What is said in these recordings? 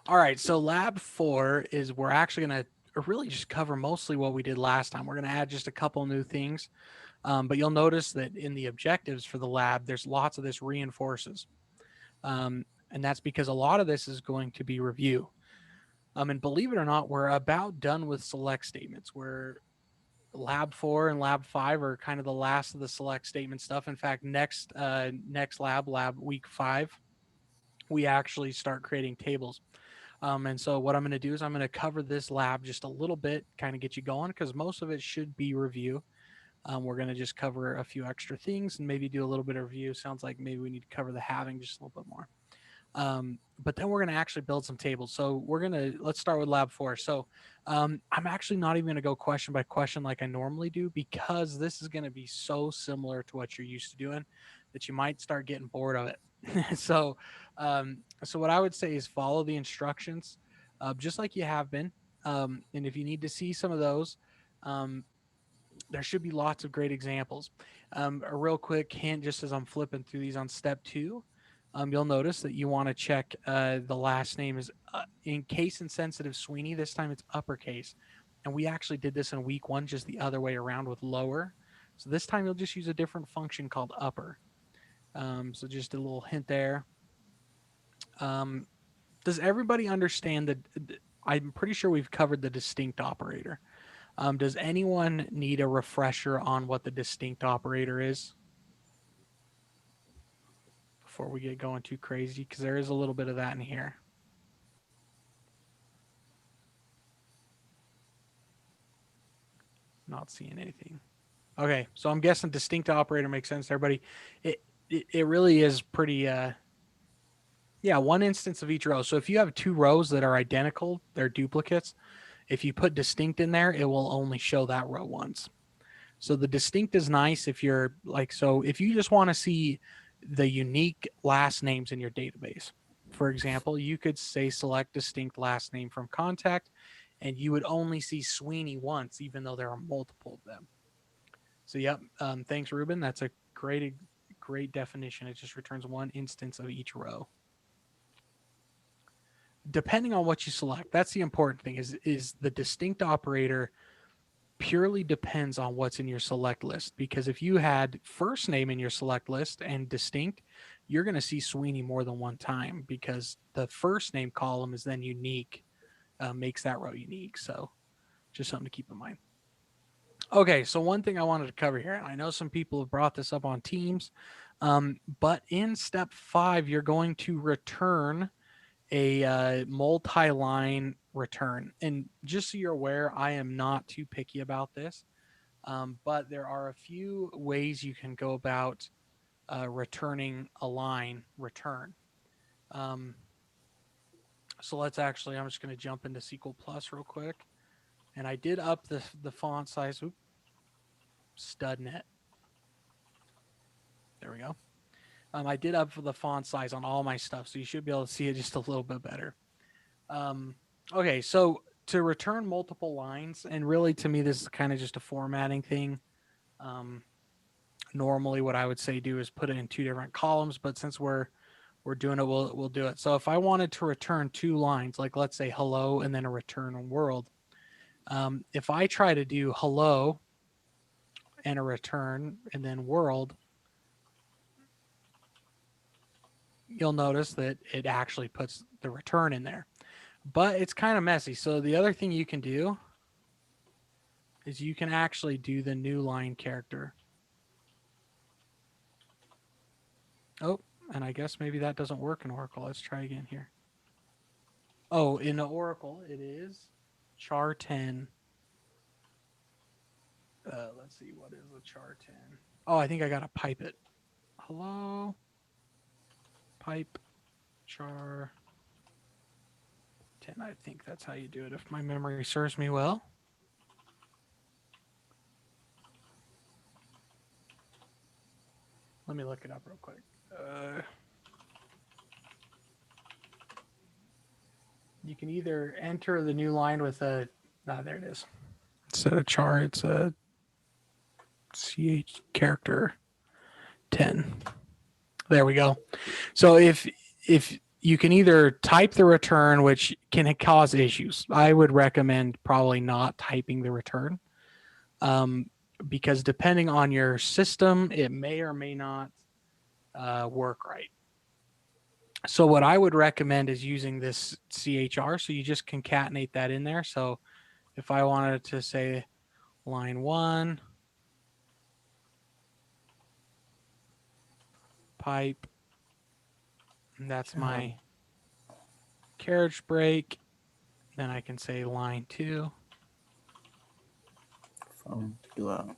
All right, so lab 4 is we're actually going to really just cover mostly what we did last time. We're going to add just a couple new things, but you'll notice that in the objectives for the lab, there's lots of this reinforces. And that's because a lot of this is going to be review. And believe it or not, we're about done with select statements. We're lab 4 and lab 5 are kind of the last of the select statement stuff. In fact, next lab week 5, we actually start creating tables. And so what I'm going to do is I'm going to cover this lab just a little bit, kind of get you going, because most of it should be review. We're going to just cover a few extra things and maybe do a little bit of review. Sounds like maybe we need to cover the halving just a little bit more. But then we're going to actually build some tables. So let's start with lab 4. So I'm actually not even going to go question by question like I normally do, because this is going to be so similar to what you're used to doing that you might start getting bored of it. So what I would say is follow the instructions, just like you have been. And if you need to see some of those, um, there should be lots of great examples. A real quick hint, just as I'm flipping through these on step 2, you'll notice that you want to check the last name is in case insensitive Sweeney. This time it's uppercase. And we actually did this in week 1, just the other way around with lower. So this time you'll just use a different function called upper. So just a little hint there. Um, does everybody understand that? I'm pretty sure we've covered the distinct operator. Does anyone need a refresher on what the distinct operator is before we get going too crazy? Because there is a little bit of that in here. Not seeing anything. Okay, so I'm guessing distinct operator makes sense to everybody. It really is pretty yeah, one instance of each row. So if you have 2 rows that are identical, they're duplicates. If you put distinct in there, it will only show that row once. So the distinct is nice if you're like, so if you just want to see the unique last names in your database, for example, you could say select distinct last name from contact, and you would only see Sweeney once, even though there are multiple of them. So, yep. Thanks, Ruben. That's a great definition. It just returns one instance of each row. Depending on what you select, that's the important thing. Is the distinct operator purely depends on what's in your select list. Because if you had first name in your select list and distinct, you're going to see Sweeney more than one time, because the first name column is then unique, makes that row unique. So just something to keep in mind. Okay, so one thing I wanted to cover here, and I know some people have brought this up on Teams, but in step 5, you're going to return a multi-line return. And just so you're aware, I am not too picky about this, but there are a few ways you can go about returning a line return. Um, so I'm just going to jump into SQL Plus real quick. And I did up the font size. Oop, studnet. There we go. I did up for the font size on all my stuff, so you should be able to see it just a little bit better. Okay, so to return multiple lines, and really to me this is kind of just a formatting thing. Um, Normally, what I would say do is put it in 2 different columns, but since we're doing it, we'll do it. So if I wanted to return 2 lines, like let's say hello and then a return world, if I try to do hello and a return and then world, you'll notice that it actually puts the return in there. But it's kind of messy. So the other thing you can do is you can actually do the new line character. Oh, and I guess maybe that doesn't work in Oracle. Let's try again here. Oh, in Oracle, it is char 10. Let's see, what is a char 10? Oh, I think I got to pipe it. Hello, pipe char 10. I think that's how you do it if my memory serves me well. Let me look it up real quick. You can either enter the new line with a, there it is. Instead of char, it's a CH character 10. There we go. So if you can either type the return, which can cause issues. I would recommend probably not typing the return, because depending on your system, it may or may not work right. So what I would recommend is using this CHR. So you just concatenate that in there. So if I wanted to say line 1, pipe, and that's my carriage brake, then I can say line 2. From below.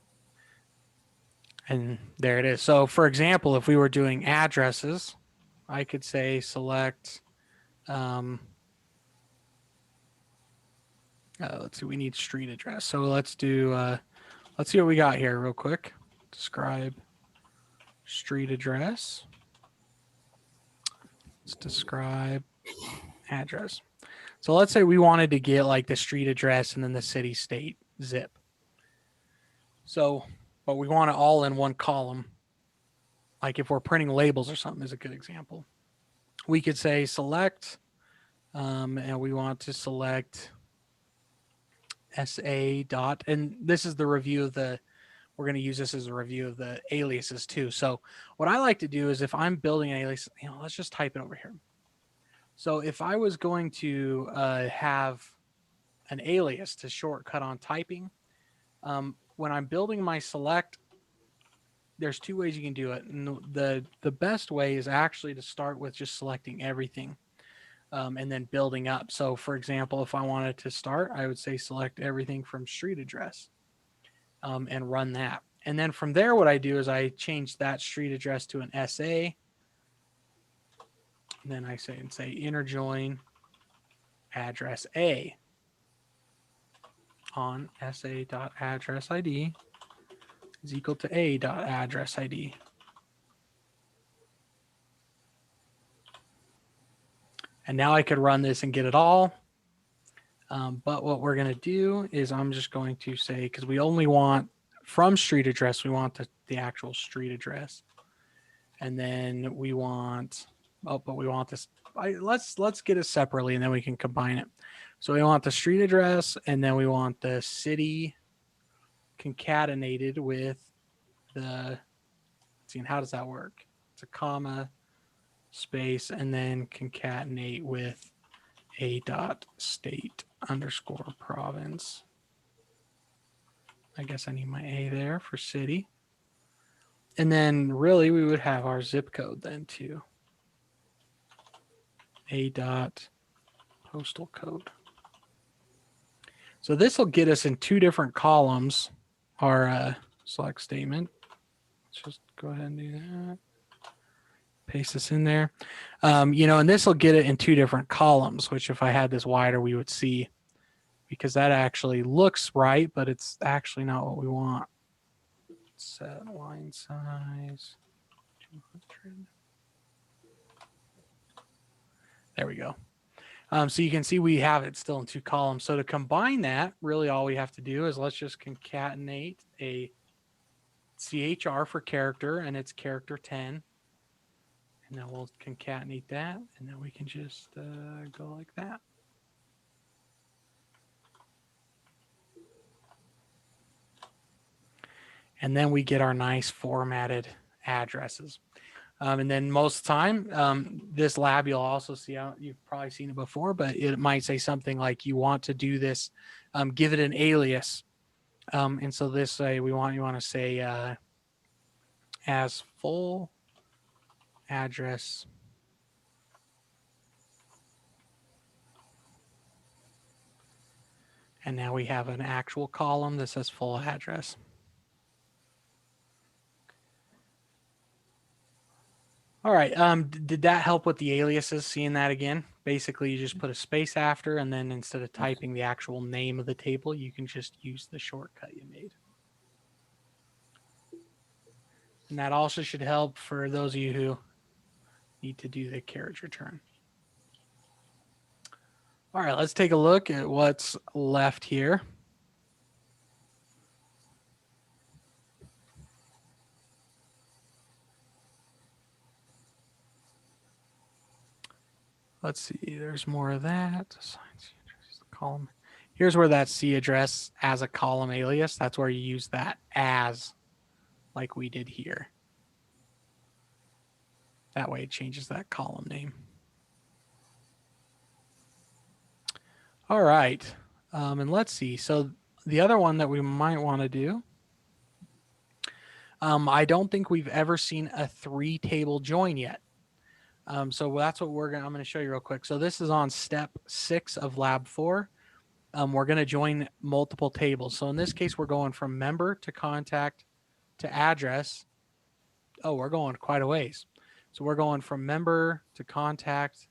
And there it is. So for example, if we were doing addresses, I could say select, let's see, we need street address. So let's do, let's see what we got here real quick. Describe street address. Let's describe address. So let's say we wanted to get like the street address and then the city state zip. So, but we want it all in one column. Like if we're printing labels or something is a good example. We could say select, and we want to select SA dot, and this is the review of the, we're going to use this as a review of the aliases too. So what I like to do is if I'm building an alias, let's just type it over here. So if I was going to have an alias to shortcut on typing, when I'm building my select, there's two ways you can do it. And the best way is actually to start with just selecting everything, and then building up. So for example, if I wanted to start, I would say select everything from street address, and run that. And then from there, what I do is I change that street address to an SA. And then I say inner join address A on SA.addressID is equal to A.addressID. And now I could run this and get it all. But what we're going to do is I'm just going to say, because we only want from street address, we want the actual street address. And then we want, but we want this. Let's get it separately and then we can combine it. So we want the street address and then we want the city concatenated with the, see, how does that work? It's a comma, space, and then concatenate with a dot state underscore province. I guess I need my A there for city. And then really we would have our zip code then too. A dot postal code. So this will get us in two different columns, our select statement. Let's just go ahead and do that. Paste this in there. And this will get it in two different columns, which if I had this wider, we would see, because that actually looks right, but it's actually not what we want. Set line size 200. There we go. So you can see we have it still in two columns. So to combine that, really all we have to do is let's just concatenate a CHR for character, and it's character 10. And then we'll concatenate that, and then we can just go like that. And then we get our nice formatted addresses. And then most of the time, this lab, you'll also see, you've probably seen it before, but it might say something like you want to do this, give it an alias. And so this way you want to say as full address and now we have an actual column that says full address. All right. Did that help with the aliases? Seeing that again? Basically, you just put a space after, and then instead of typing the actual name of the table, you can just use the shortcut you made. And that also should help for those of you who need to do the carriage return. All right, let's take a look at what's left here. let's see, there's more of that. Column. Here's where that C address as a column alias, that's where you use that as, like we did here. That way it changes that column name. All right. And let's see. So the other one that we might want to do, I don't think we've ever seen a 3-table join yet. So that's what I'm going to show you real quick. So this is on step 6 of lab 4. We're going to join multiple tables. So in this case, we're going from member to contact to address. Oh, we're going quite a ways. So we're going from member to contact,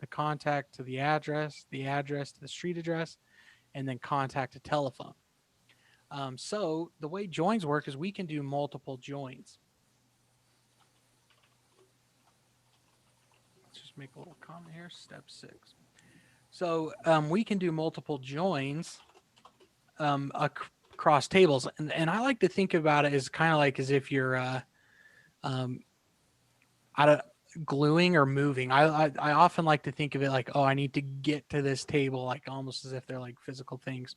the contact to the address to the street address, and then contact to telephone. So the way joins work is we can do multiple joins. Let's just make a little comment here, step 6. So we can do multiple joins across tables. And I like to think about it as kind of like as if you're out of gluing or moving. I often like to think of it like, oh, I need to get to this table, like almost as if they're like physical things,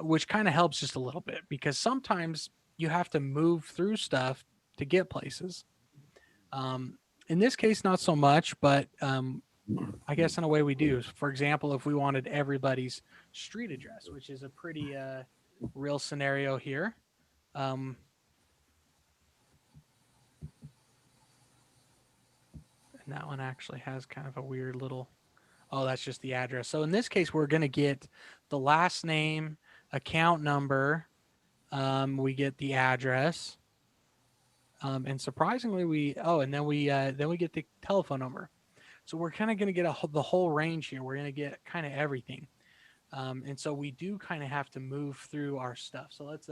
which kind of helps just a little bit because sometimes you have to move through stuff to get places. In this case, not so much, but I guess in a way we do. For example, if we wanted everybody's street address, which is a pretty real scenario here. And that one actually has kind of a weird little, oh, that's just the address. So in this case, we're going to get the last name, account number, we get the address, and surprisingly and then we get the telephone number. So we're kind of going to get the whole range here. We're going to get kind of everything. And so we do kind of have to move through our stuff. So let's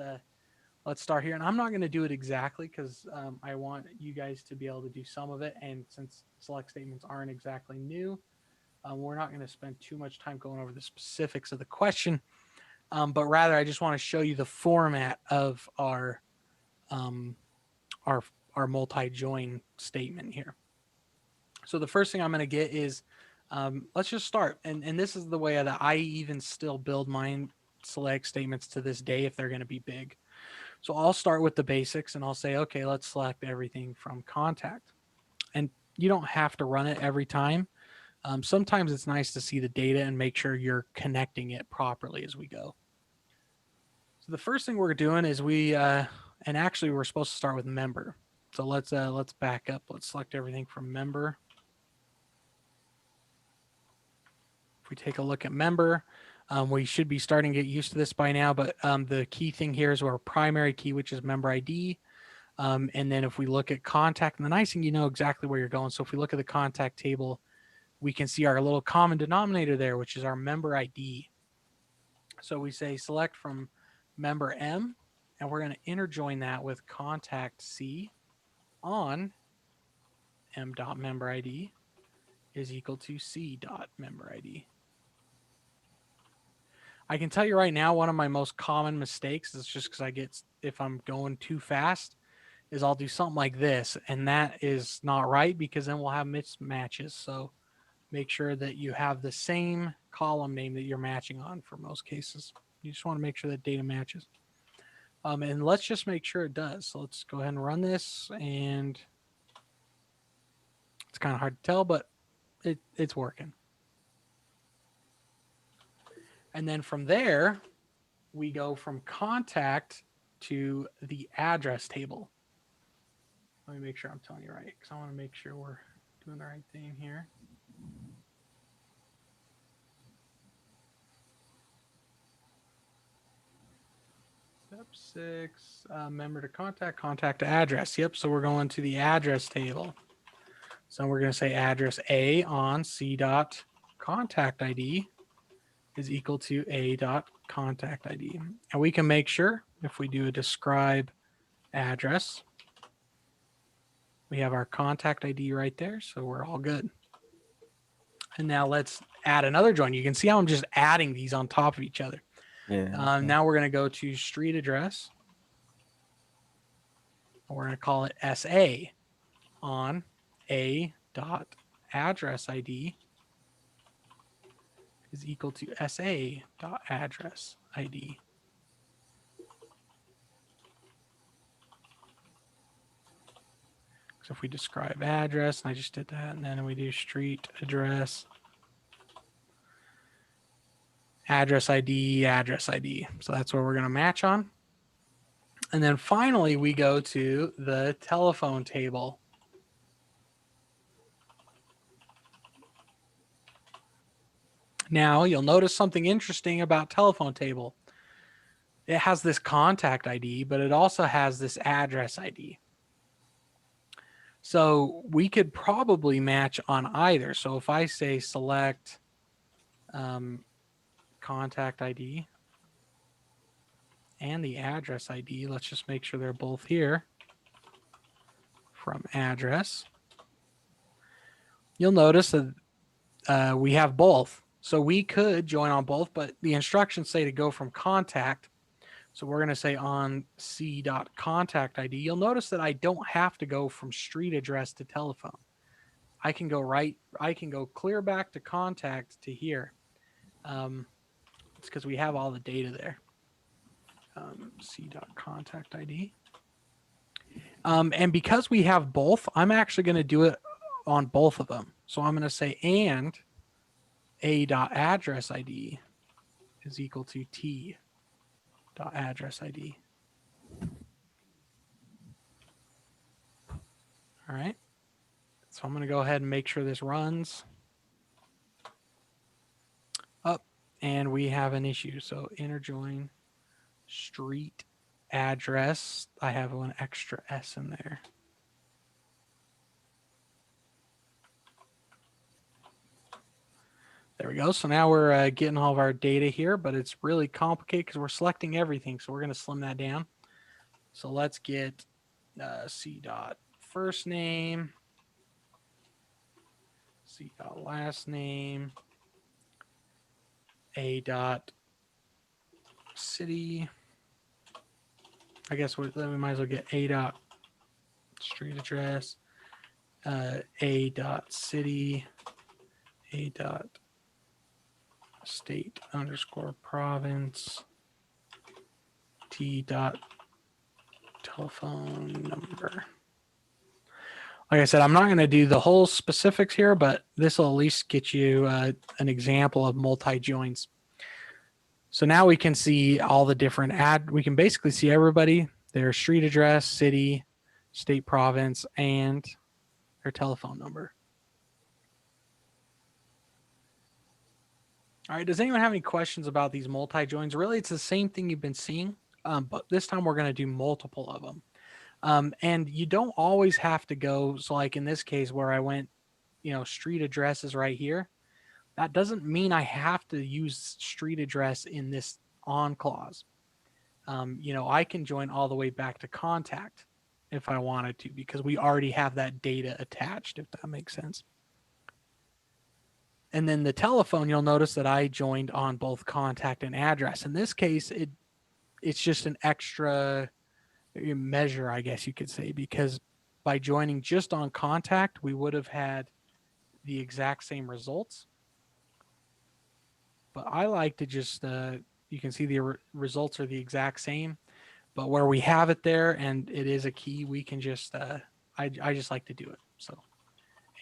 start here. And I'm not going to do it exactly because I want you guys to be able to do some of it. And since select statements aren't exactly new, we're not going to spend too much time going over the specifics of the question. But rather, I just want to show you the format of our multi-join statement here. So the first thing I'm going to get is, let's just start. And this is the way that I even still build my select statements to this day if they're going to be big. So I'll start with the basics and I'll say, okay, let's select everything from contact. And you don't have to run it every time. Sometimes it's nice to see the data and make sure you're connecting it properly as we go. So the first thing we're doing is and actually we're supposed to start with member. So let's back up. Let's select everything from member. If we take a look at member, we should be starting to get used to this by now, but the key thing here is our primary key, which is member ID. And then if we look at contact, and the nice thing, you know exactly where you're going. So if we look at the contact table, we can see our little common denominator there, which is our member ID. So we say select from member M, and we're going to interjoin that with contact C on m.member_id is equal to c.member_id. I can tell you right now, one of my most common mistakes is just because if I'm going too fast, is I'll do something like this, and that is not right because then we'll have mismatches. So make sure that you have the same column name that you're matching on for most cases. You just want to make sure that data matches. And let's just make sure it does. So let's go ahead and run this, and it's kind of hard to tell, but it's working. And then from there, we go from contact to the address table. Let me make sure I'm telling you right, because I want to make sure we're doing the right thing here. Step 6, member to contact to address. Yep, so we're going to the address table. So we're going to say address A on c.contact ID is equal to a.contact ID. And we can make sure if we do a describe address, we have our contact ID right there, so we're all good. And now let's add another join. You can see how I'm just adding these on top of each other. Yeah. Now we're going to go to street address. We're going to call it SA on a.address ID is equal to SA.address ID. So if we describe address, and I just did that, and then we do street address, address ID, address ID. So that's where we're going to match on. And then finally, we go to the telephone table. Now, you'll notice something interesting about telephone table. It has this contact ID, but it also has this address ID. So we could probably match on either. So if I say select contact ID and the address ID, let's just make sure they're both here from address. You'll notice that we have both. So we could join on both, but the instructions say to go from contact. So we're going to say on c.contact ID. You'll notice that I don't have to go from street address to telephone. I can go clear back to contact to here. It's because we have all the data there. C.contact ID. And because we have both, I'm actually going to do it on both of them. So I'm going to say and a.address ID is equal to t.address ID. All right. So I'm going to go ahead and make sure this runs. Up, and we have an issue. So inner join street address. I have one extra S in there. There we go. So now we're getting all of our data here, but it's really complicated because we're selecting everything. So we're going to slim that down. So let's get C dot first name, C dot last name, A dot city. I guess we might as well get A dot street address, A dot city, A dot state underscore province, T dot telephone number. Like I said, I'm not going to do the whole specifics here, but this will at least get you an example of multi-joins. So now we can see all the different we can basically see everybody, their street address, city, state, province, and their telephone number. All right, does anyone have any questions about these multi-joins? Really, it's the same thing you've been seeing, but this time we're going to do multiple of them. And you don't always have to go, so like in this case where I went, street address is right here. That doesn't mean I have to use street address in this on clause. I can join all the way back to contact if I wanted to, because we already have that data attached, if that makes sense. And then the telephone, you'll notice that I joined on both contact and address. In this case, it's just an extra measure, I guess you could say, because by joining just on contact, we would have had the exact same results. But I like to just, you can see the results are the exact same, but where we have it there and it is a key, we can just, I just like to do it. So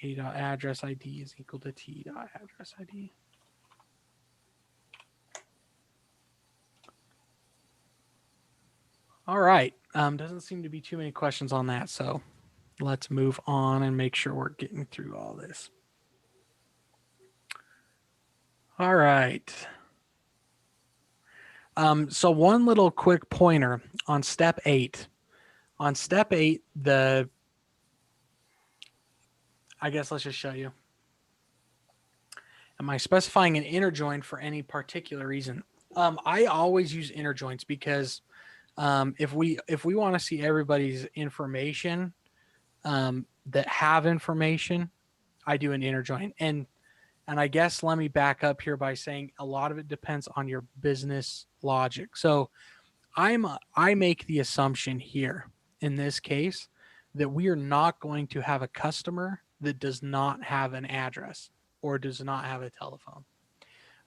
A.address ID is equal to T.address ID. All right. Doesn't seem to be too many questions on that. So let's move on and make sure we're getting through all this. All right. So one little quick pointer on step 8. On step 8, I guess let's just show you. Am I specifying an inner join for any particular reason? I always use inner joins because if we want to see everybody's information that have information, I do an inner join. And I guess let me back up here by saying a lot of it depends on your business logic. So I make the assumption here in this case that we are not going to have a customer that does not have an address or does not have a telephone.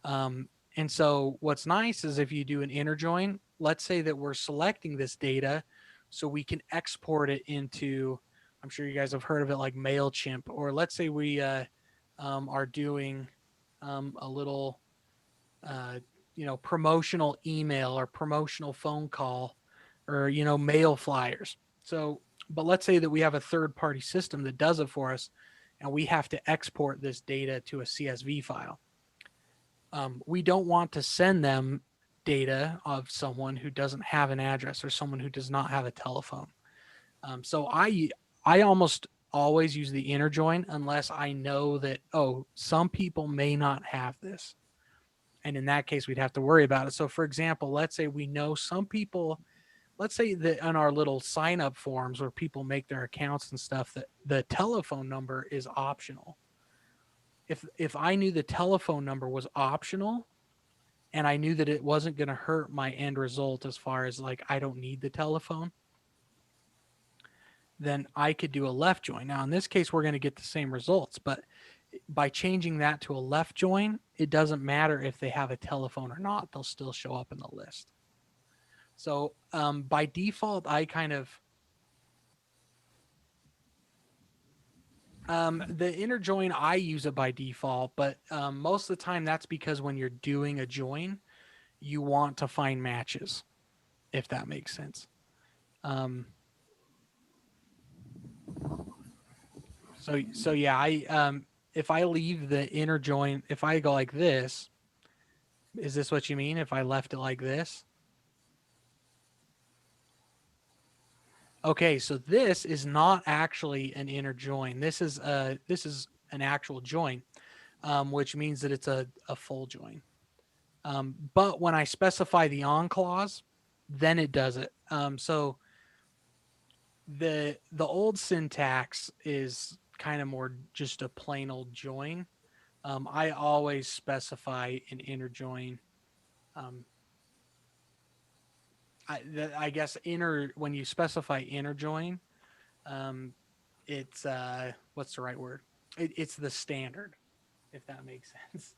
And so what's nice is if you do an inner join, let's say that we're selecting this data so we can export it into, I'm sure you guys have heard of it like MailChimp, or let's say we are doing a little, uh, promotional email or promotional phone call or, mail flyers. So, but let's say that we have a third party system that does it for us and we have to export this data to a CSV file. We don't want to send them data of someone who doesn't have an address or someone who does not have a telephone. So I almost always use the inner join unless I know that, oh, some people may not have this. And in that case, we'd have to worry about it. So for example, let's say we know some people, let's say that on our little sign up forms where people make their accounts and stuff, that the telephone number is optional. If I knew the telephone number was optional, and I knew that it wasn't going to hurt my end result as far as like I don't need the telephone, then I could do a left join. Now, in this case, we're going to get the same results, but by changing that to a left join, it doesn't matter if they have a telephone or not, they'll still show up in the list. So by default, I kind of, the inner join, I use it by default, but most of the time that's because when you're doing a join, you want to find matches, if that makes sense. Um, so yeah, if I leave the inner join, if I go like this, is this what you mean? If I left it like this? Okay, so this is not actually an inner join. This is an actual join, which means that it's a full join. But when I specify the on clause, then it does it. So the old syntax is kind of more just a plain old join. I always specify an inner join. Um, I guess inner, when you specify inner join, um, it's what's the right word? It's the standard, if that makes sense.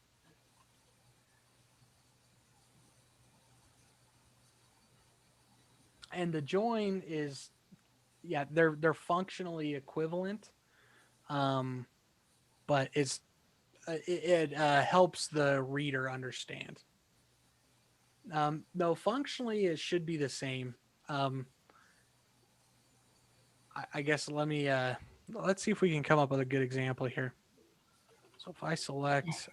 And the join is, yeah, they're functionally equivalent, um, but it helps the reader understand. No, functionally it should be the same. Um, I guess let's see if we can come up with a good example here. So if I select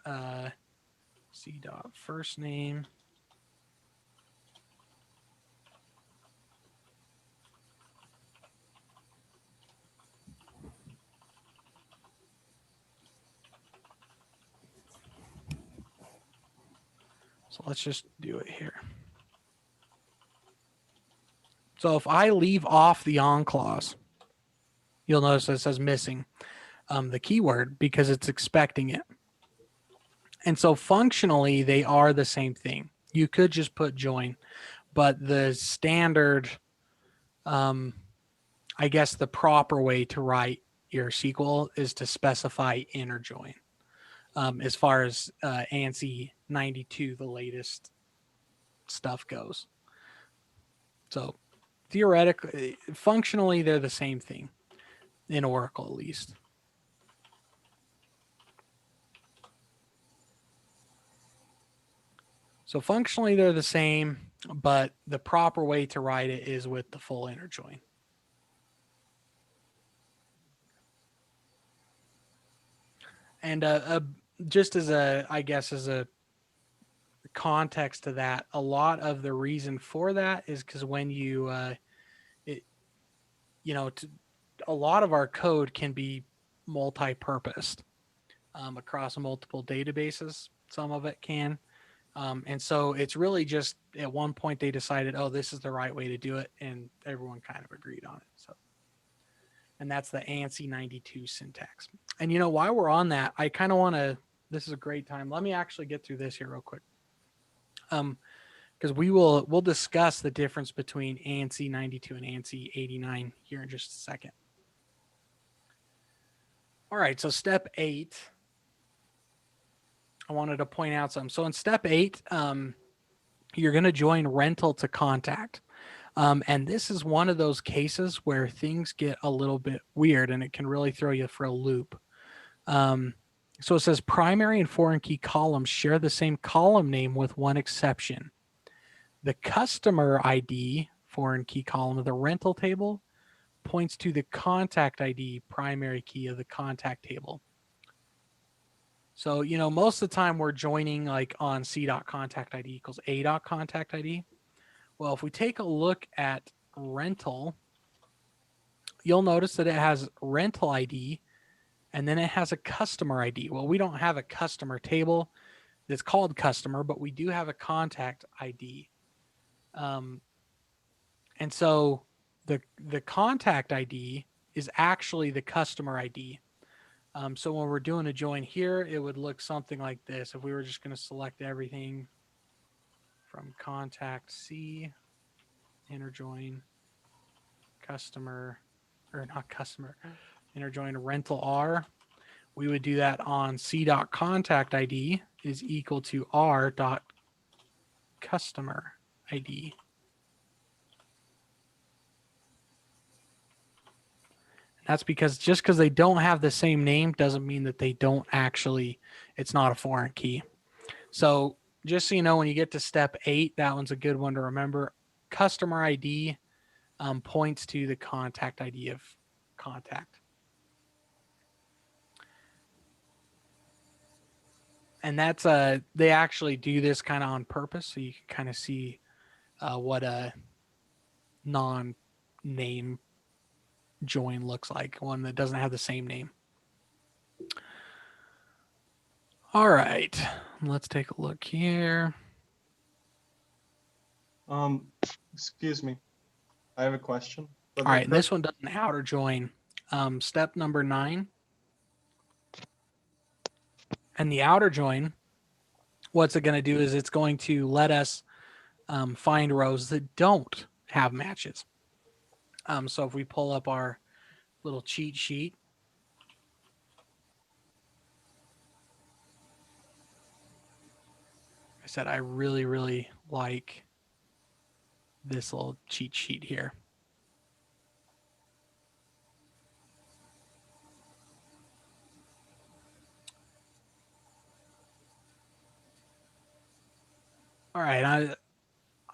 C dot first name, so let's just do it here. So if I leave off the on clause, you'll notice it says missing the keyword because it's expecting it. And so functionally, they are the same thing. You could just put join, but the standard, um, I guess the proper way to write your SQL is to specify inner join. As far as ANSI 92, the latest stuff goes. So theoretically, functionally, they're the same thing in Oracle, at least. So functionally, they're the same, but the proper way to write it is with the full inner join. And just as I guess, as a context to that, a lot of the reason for that is because when it, a lot of our code can be multi-purposed across multiple databases. Some of it can. And so it's really just at one point they decided, oh, this is the right way to do it. And everyone kind of agreed on it. So, and that's the ANSI 92 syntax. And while we're on that, I kind of want to, this is a great time. Let me actually get through this here real quick. Because we'll discuss the difference between ANSI 92 and ANSI 89 here in just a second. All right, so step 8 I wanted to point out something. So in step 8, you're going to join rental to contact. And this is one of those cases where things get a little bit weird and it can really throw you for a loop. Um, so it says primary and foreign key columns share the same column name with one exception. The customer ID foreign key column of the rental table points to the contact ID primary key of the contact table. So, most of the time we're joining like on c.contact ID equals a.contact ID. Well, if we take a look at rental, you'll notice that it has rental ID and then it has a customer ID. Well, we don't have a customer table that's called customer, but we do have a contact ID. And so the contact ID is actually the customer ID. So when we're doing a join here, it would look something like this. If we were just going to select everything from contact C, inner join customer, or not customer, inner join rental R, we would do that on C.contact ID is equal to R.customer ID. That's because just because they don't have the same name doesn't mean that they don't actually, it's not a foreign key. So just so you know, when you get to step 8, that one's a good one to remember. Customer ID points to the contact ID of contact. And that's they actually do this kind of on purpose, so you can kind of see what a non-name join looks like, one that doesn't have the same name. All right, let's take a look here. Excuse me, I have a question. All right, and this one does an outer join. Step number 9. And the outer join, what's it going to do is it's going to let us find rows that don't have matches. So if we pull up our little cheat sheet, I said I really, really like this little cheat sheet here. All right,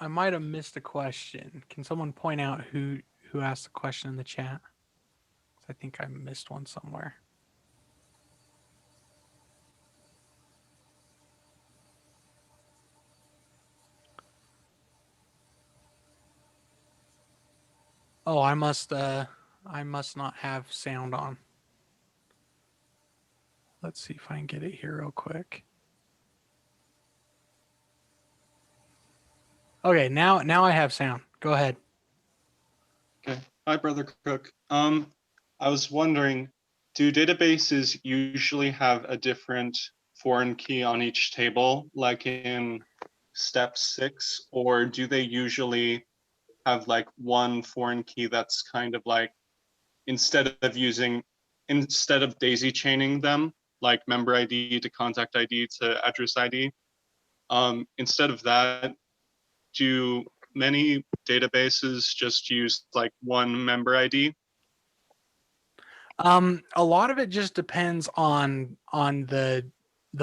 I might have missed a question. Can someone point out who asked the question in the chat? I think I missed one somewhere. Oh, I must not have sound on. Let's see if I can get it here real quick. Okay, now I have sound. Go ahead. Okay. Hi, Brother Cook. I was wondering, do databases usually have a different foreign key on each table, like in step 6, or do they usually have like one foreign key that's kind of like, instead of daisy chaining them, like member ID to contact ID to address ID, instead of that, do many databases just use like one member ID? A lot of it just depends on the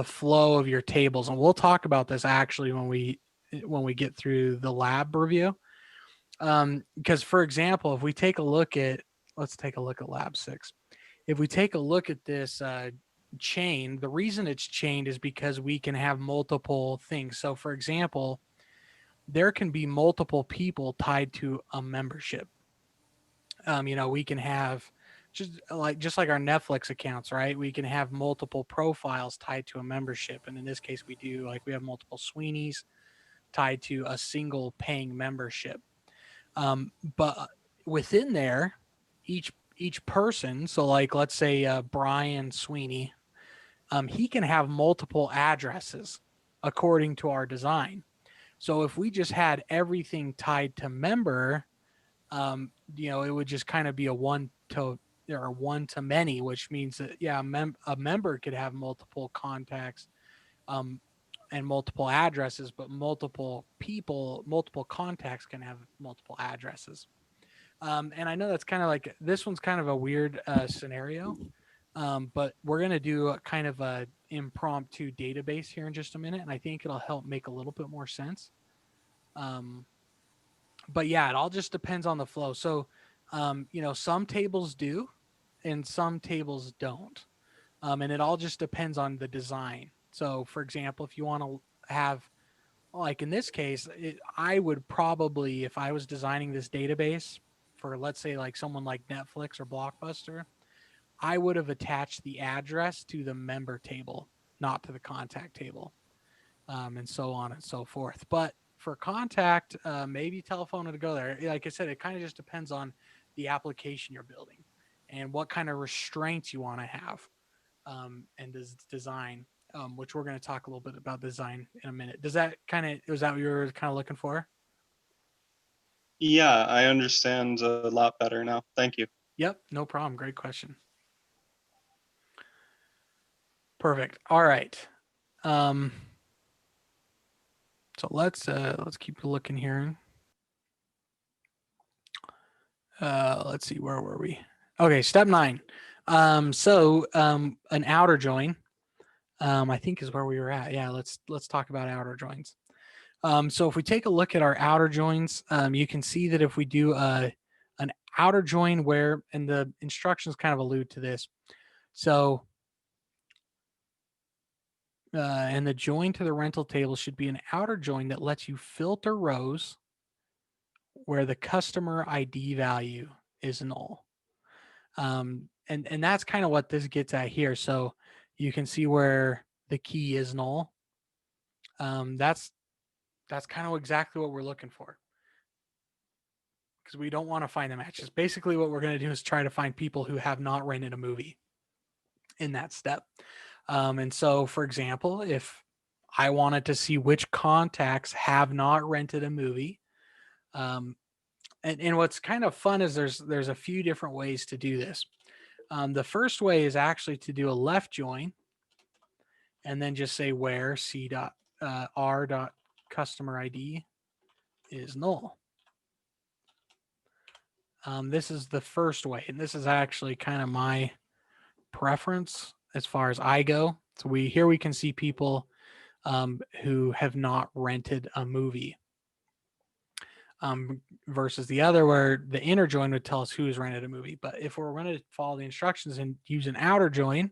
flow of your tables, and we'll talk about this actually when we get through the lab review. Because for example, if we take a look at, let's take a look at lab 6. If we take a look at this chain, the reason it's chained is because we can have multiple things. So for example, there can be multiple people tied to a membership. We can have just like our Netflix accounts, right? We can have multiple profiles tied to a membership. And in this case, we do, like, we have multiple Sweeneys tied to a single paying membership. But within there, each person, so like let's say Brian Sweeney, he can have multiple addresses according to our design. So if we just had everything tied to member, it would just kind of be a one to many, which means that a member could have multiple contacts um, and multiple addresses, but multiple people, multiple contacts can have multiple addresses. And I know that's kind of like this one's kind of a weird scenario, but we're going to do a kind of a impromptu database here in just a minute, and I think it'll help make a little bit more sense. Um, but yeah, it all just depends on the flow. So, some tables do, and some tables don't, and it all just depends on the design. So, for example, if you want to have, like in this case, I would probably, if I was designing this database for, let's say, like someone like Netflix or Blockbuster, I would have attached the address to the member table, not to the contact table, and so on and so forth. But for contact, maybe telephone would go there. Like I said, it kind of just depends on the application you're building and what kind of restraints you want to have, and design, which we're going to talk a little bit about design in a minute. Does that kind of, was that what you were kind of looking for? Yeah, I understand a lot better now. Thank you. Yep, no problem. Great question. Perfect. All right. Um, so let's keep looking here. Let's see, where were we? Okay, step 9. An outer join, I think is where we were at. Yeah, let's talk about outer joins. So if we take a look at our outer joins, you can see that if we do an outer join where, and the instructions kind of allude to this. So, and the join to the rental table should be an outer join that lets you filter rows where the customer ID value is null. And that's kind of what this gets at here. So you can see where the key is null. That's kind of exactly what we're looking for, because we don't want to find the matches. Basically, what we're going to do is try to find people who have not rented a movie in that step. And so, for example, if I wanted to see which contacts have not rented a movie, um, and what's kind of fun is there's a few different ways to do this. The first way is actually to do a left join and then just say where c dot r dot customer ID is null. This is the first way, and this is actually kind of my preference as far as I go. So we can see people who have not rented a movie, versus the other where the inner join would tell us who's rented a movie. But if we're going to follow the instructions and use an outer join,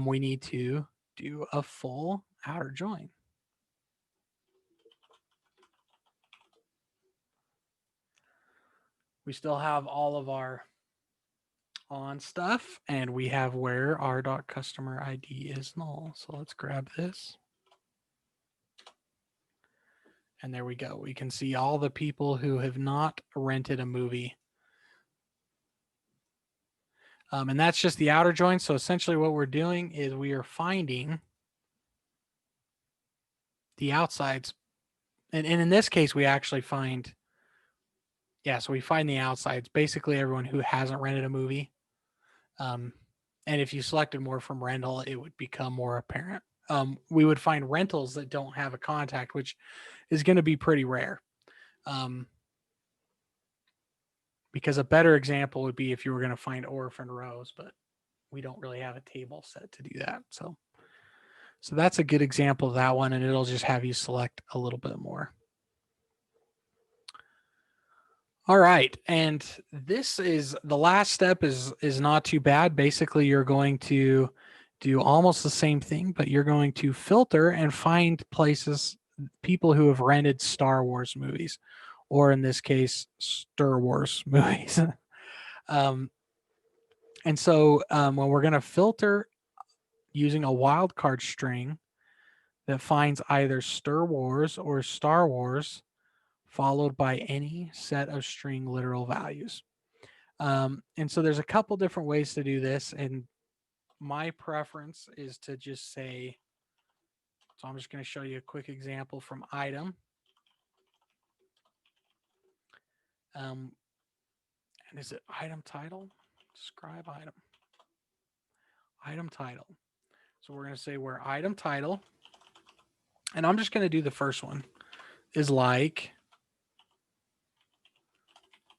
we need to do a full outer join. We still have all of our on stuff, and we have where our dot customer ID is null. So let's grab this. And there we go. We can see all the people who have not rented a movie. And that's just the outer join. So essentially what we're doing is we are finding the outsides. And in this case, we actually find, so we find the outsides, basically everyone who hasn't rented a movie. And if you selected more from rental, it would become more apparent. We would find rentals that don't have a contact, which is going to be pretty rare. Because a better example would be if you were going to find orphan rows, but we don't really have a table set to do that. So that's a good example of that one, and it'll just have you select a little bit more. All right, and this is the last step is not too bad. Basically, you're going to do almost the same thing, but you're going to filter and find people who have rented Star Wars movies, or in this case, Star Wars movies. And so when we're going to filter using a wildcard string that finds either Star Wars or Star Wars, followed by any set of string literal values. And so there's a couple different ways to do this. And my preference is to just say, so I'm just going to show you a quick example from item. And is it item title? Describe item title. So we're going to say where item title And I'm just going to do the first one is like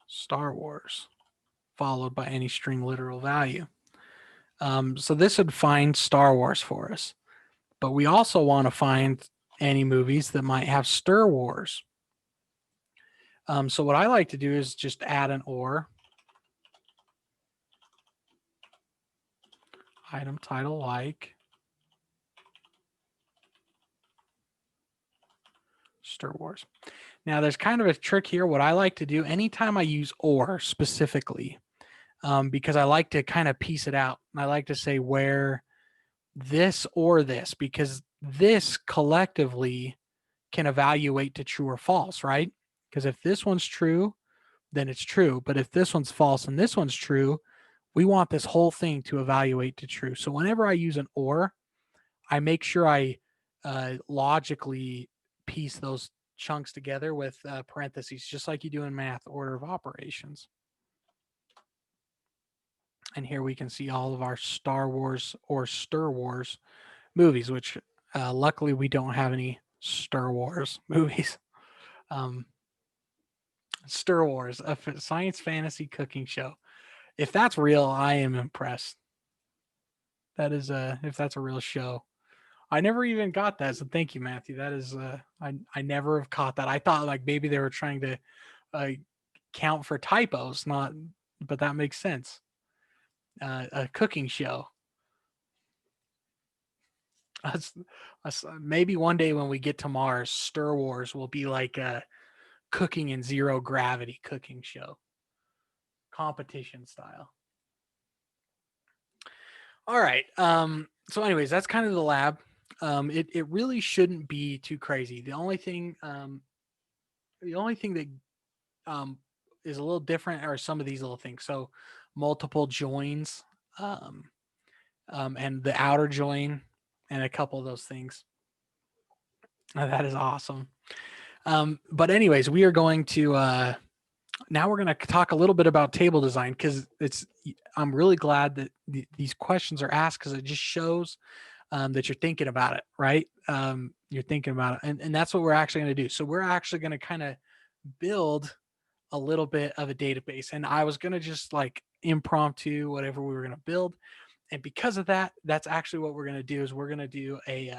Star Wars followed by any string literal value. So this would find Star Wars for us. But we also want to find any movies that might have Stir Wars. So what I like to do is just add an or, item title like Stir Wars. Now there's kind of a trick here. What I like to do anytime I use or specifically, because I like to kind of piece it out. I like to say where this or this, because this collectively can evaluate to true or false, right? Because if this one's true, then it's true. But if this one's false and this one's true, we want this whole thing to evaluate to true. So whenever I use an or, I make sure I logically piece those chunks together with parentheses, just like you do in math, order of operations. And here we can see all of our Star Wars or Stir Wars movies, which luckily we don't have any Star Wars movies. Um, Stir Wars, a science fantasy cooking show. If that's real, I am impressed. That is if that's a real show. I never even got that, so thank you, Matthew. That is I never have caught that. I thought like maybe they were trying to uh, count for typos, not, but that makes sense. A cooking show. Maybe one day when we get to Mars, Stir Wars will be like a cooking in zero gravity cooking show, competition style. All right. So, anyways, that's kind of the lab. It really shouldn't be too crazy. The only thing that um, is a little different are some of these little things. So, multiple joins, um, and the outer join, and a couple of those things. That is awesome. But anyways, we are going to now we're going to talk a little bit about table design because I'm really glad that these questions are asked because it just shows that you're thinking about it, right? You're thinking about it, and that's what we're actually going to do. So we're actually going to kind of build a little bit of a database, and I was going to just like impromptu whatever we were going to build, and because of that, that's actually what we're going to do is we're going to do a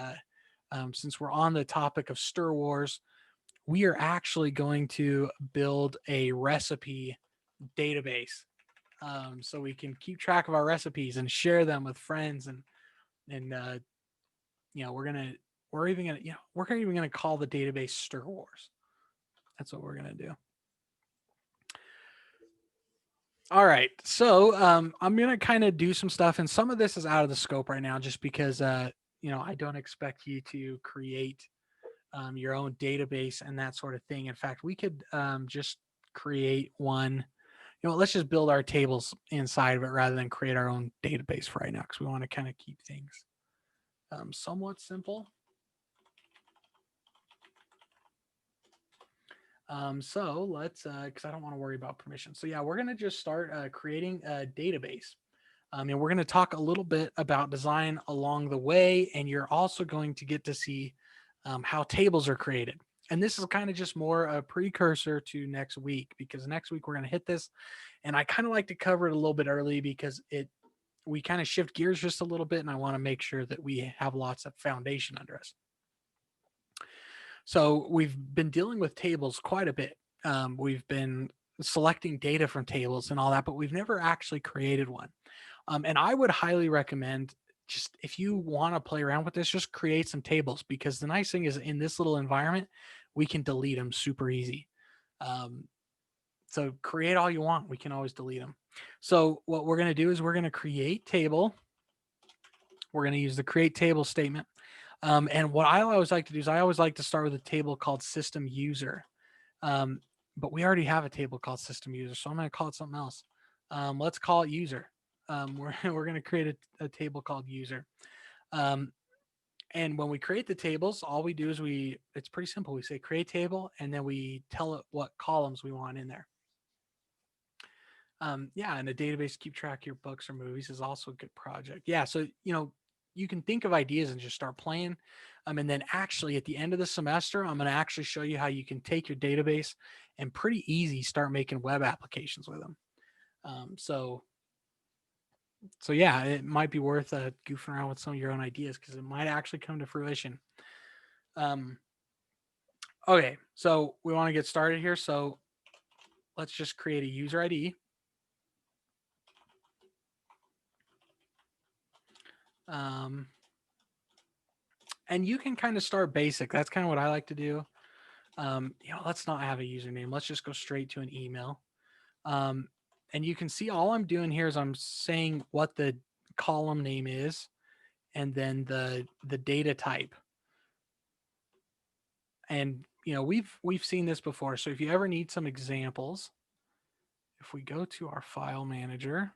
since we're on the topic of Stir Wars, we are actually going to build a recipe database, so we can keep track of our recipes and share them with friends, and we're even gonna we're even gonna call the database Stir Wars. That's what we're gonna do. All right, so I'm gonna kind of do some stuff, and some of this is out of the scope right now, just because I don't expect you to create your own database and that sort of thing. In fact, we could just create one. Let's just build our tables inside of it rather than create our own database for right now because we want to kind of keep things somewhat simple. So let's, because I don't want to worry about permission. So yeah, we're going to just start creating a database. And we're going to talk a little bit about design along the way. And you're also going to get to see how tables are created. And this is kind of just more a precursor to next week because next week we're going to hit this. And I kind of like to cover it a little bit early because we kind of shift gears just a little bit. And I want to make sure that we have lots of foundation under us. So we've been dealing with tables quite a bit. We've been selecting data from tables and all that, but we've never actually created one. And I would highly recommend just if you want to play around with this, just create some tables because the nice thing is in this little environment, we can delete them super easy. So create all you want. We can always delete them. So what we're going to do is we're going to create table. We're going to use the create table statement. And what I always like to do is I always like to start with a table called system user. But we already have a table called system user, so I'm going to call it something else. Let's call it user. We're going to create a table called user. And when we create the tables, all we do is it's pretty simple. We say create table, and then we tell it what columns we want in there. Yeah, and a database to keep track of your books or movies is also a good project. Yeah, so you can think of ideas and just start playing. And then actually at the end of the semester, I'm going to actually show you how you can take your database and pretty easy start making web applications with them. So yeah, it might be worth goofing around with some of your own ideas because it might actually come to fruition. Okay, so we want to get started here. So let's just create a user ID. And you can kind of start basic. That's kind of what I like to do. Let's not have a username. Let's just go straight to an email. And you can see all I'm doing here is I'm saying what the column name is and then the data type. And we've seen this before. So if you ever need some examples, if we go to our file manager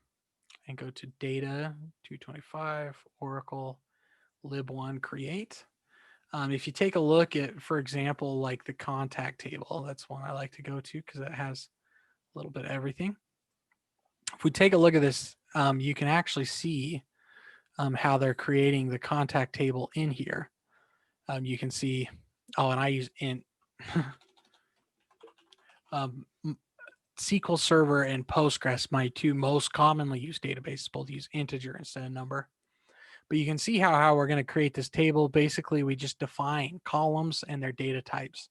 and go to data 225 Oracle lib1 create. If you take a look at, for example, like the contact table, that's one I like to go to because it has a little bit of everything. If we take a look at this, you can actually see how they're creating the contact table in here. You can see, and I use int. SQL Server and Postgres, my two most commonly used databases, both use integer instead of number. But you can see how we're going to create this table. Basically, we just define columns and their data types.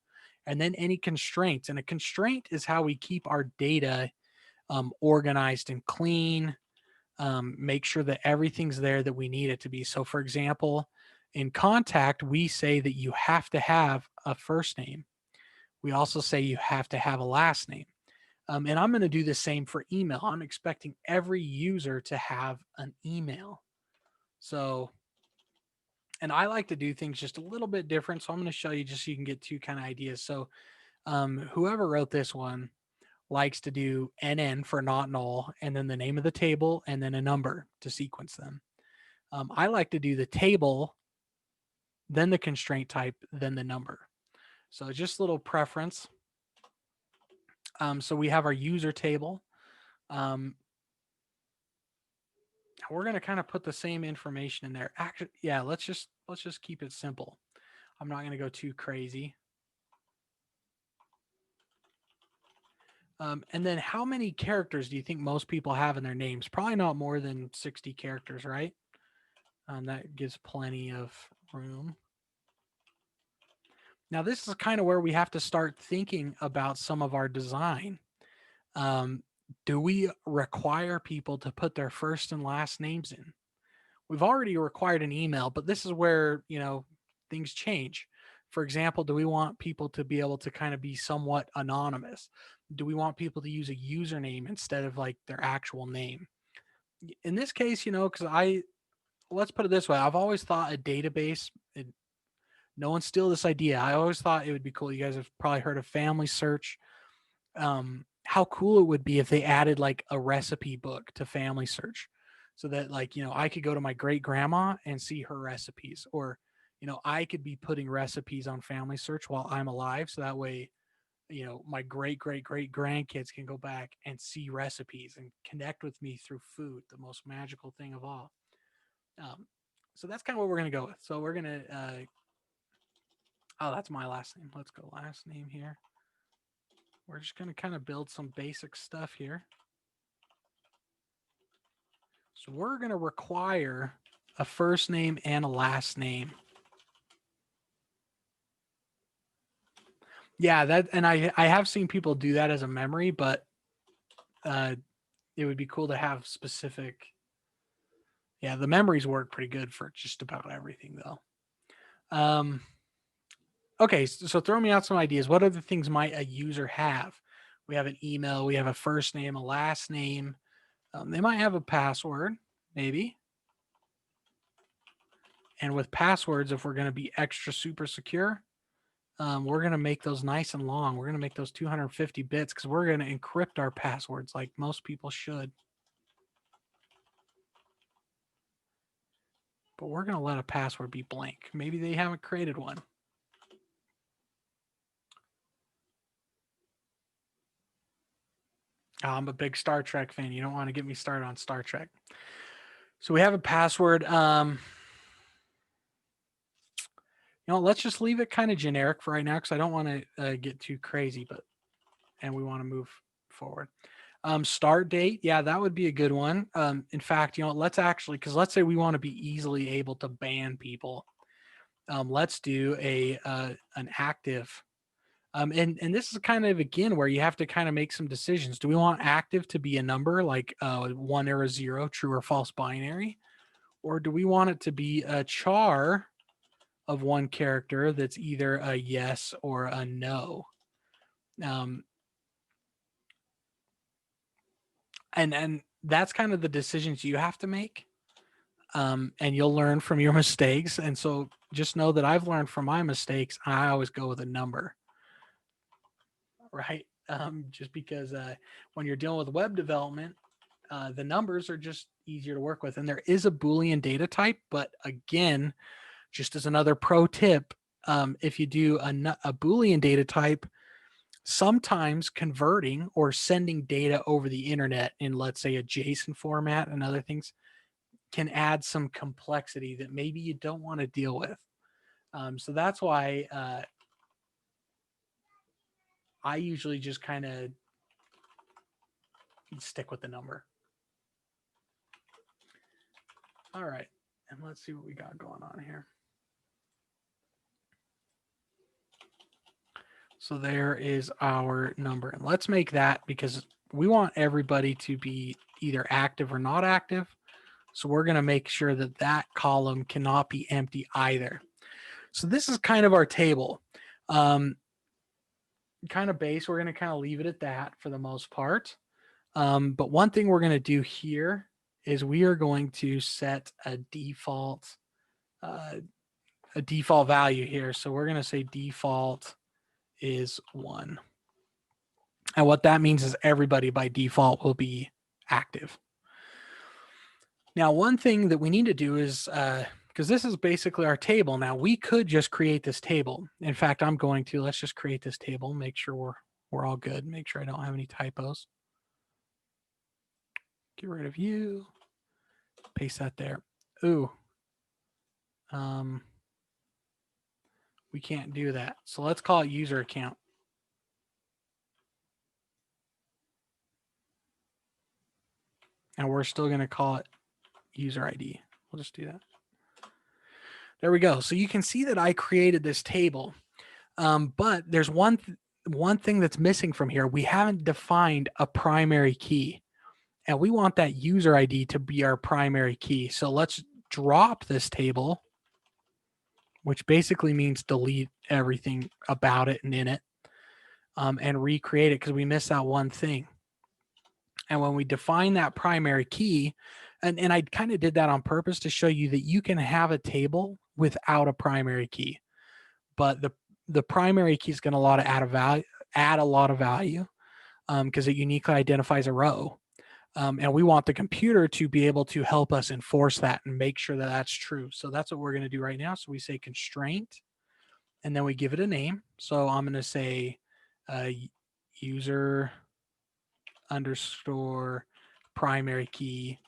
And then any constraints. And a constraint is how we keep our data organized and clean, make sure that everything's there that we need it to be. So for example, in contact, we say that you have to have a first name. We also say you have to have a last name. And I'm going to do the same for email. I'm expecting every user to have an email. So, and I like to do things just a little bit different. So I'm going to show you just so you can get two kind of ideas. So whoever wrote this one likes to do NN for not null, and then the name of the table, and then a number to sequence them. I like to do the table, then the constraint type, then the number. So just a little preference. So we have our user table. We're going to kind of put the same information in there. Actually, yeah, let's just keep it simple. I'm not going to go too crazy. And then how many characters do you think most people have in their names? Probably not more than 60 characters, right? That gives plenty of room. Now, this is kind of where we have to start thinking about some of our design. Do we require people to put their first and last names in? We've already required an email, but this is where, things change. For example, do we want people to be able to kind of be somewhat anonymous? Do we want people to use a username instead of like their actual name? In this case, because let's put it this way. I've always thought a database, no one steal this idea. I always thought it would be cool. You guys have probably heard of Family Search. How cool it would be if they added like a recipe book to Family Search so that I could go to my great grandma and see her recipes, or, I could be putting recipes on Family Search while I'm alive. So that way, my great grandkids can go back and see recipes and connect with me through food, the most magical thing of all. So that's kind of what we're going to go with. So we're going to, that's my last name. Let's go last name here. We're just going to kind of build some basic stuff here. So we're going to require a first name and a last name. Yeah, and I have seen people do that as a memory, but it would be cool to have specific. Yeah, the memories work pretty good for just about everything, though. Okay, so throw me out some ideas. What other things might a user have? We have an email, we have a first name, a last name. They might have a password, maybe. And with passwords, if we're going to be extra super secure, we're going to make those nice and long. We're going to make those 250 bits because we're going to encrypt our passwords like most people should. But we're going to let a password be blank. Maybe they haven't created one. I'm a big Star Trek fan. You don't want to get me started on Star Trek. So we have a password. let's just leave it kind of generic for right now because I don't want to get too crazy, and we want to move forward. Start date, yeah, that would be a good one. In fact, let's actually, because let's say we want to be easily able to ban people. Let's do an active. And this is kind of again where you have to kind of make some decisions. Do we want active to be a number like 1 or a 0, true or false binary, or do we want it to be a char of one character that's either a yes or a no? Um, and that's kind of the decisions you have to make. And you'll learn from your mistakes. And so just know that I've learned from my mistakes. I always go with a number, right? Just because when you're dealing with web development, the numbers are just easier to work with. And there is a Boolean data type, but again, just as another pro tip, if you do a Boolean data type, sometimes converting or sending data over the internet in, let's say, a JSON format and other things can add some complexity that maybe you don't want to deal with. So that's why I usually just kind of stick with the number. All right. And let's see what we got going on here. So there is our number. And let's make that because we want everybody to be either active or not active. So we're going to make sure that that column cannot be empty either. So this is kind of our table. Kind of base. We're going to kind of leave it at that for the most part. But one thing we're going to do here is we are going to set a default value here. So we're going to say default is 1. And what that means is everybody by default will be active. Now, one thing that we need to do is, because this is basically our table. Now, we could just create this table. In fact, I'm going to. Let's just create this table, make sure we're all good, make sure I don't have any typos. Get rid of you. Paste that there. Ooh. We can't do that. So let's call it user account. And we're still going to call it user ID. We'll just do that. There we go. So you can see that I created this table. But there's one thing that's missing from here. We haven't defined a primary key. And we want that user ID to be our primary key. So let's drop this table, which basically means delete everything about it and in it, and recreate it because we missed out one thing. And when we define that primary key, and I kind of did that on purpose to show you that you can have a table without a primary key, but the primary key is going to add a lot of value because it uniquely identifies a row. And we want the computer to be able to help us enforce that and make sure that that's true. So that's what we're going to do right now. So we say constraint, and then we give it a name. So I'm going to say user underscore primary key.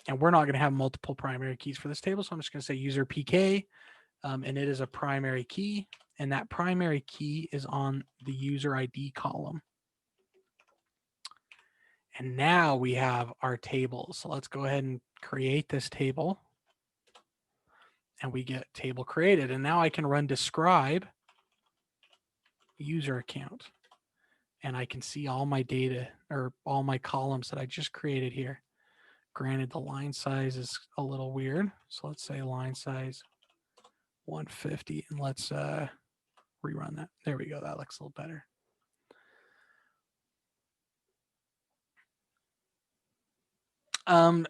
And we're not going to have multiple primary keys for this table. So I'm just going to say user PK, and it is a primary key. And that primary key is on the user ID column. And now we have our table. So let's go ahead and create this table. And we get table created. And now I can run describe user account. And I can see all my data or all my columns that I just created here. Granted, the line size is a little weird. So let's say line size 150. And let's rerun that. There we go. That looks a little better.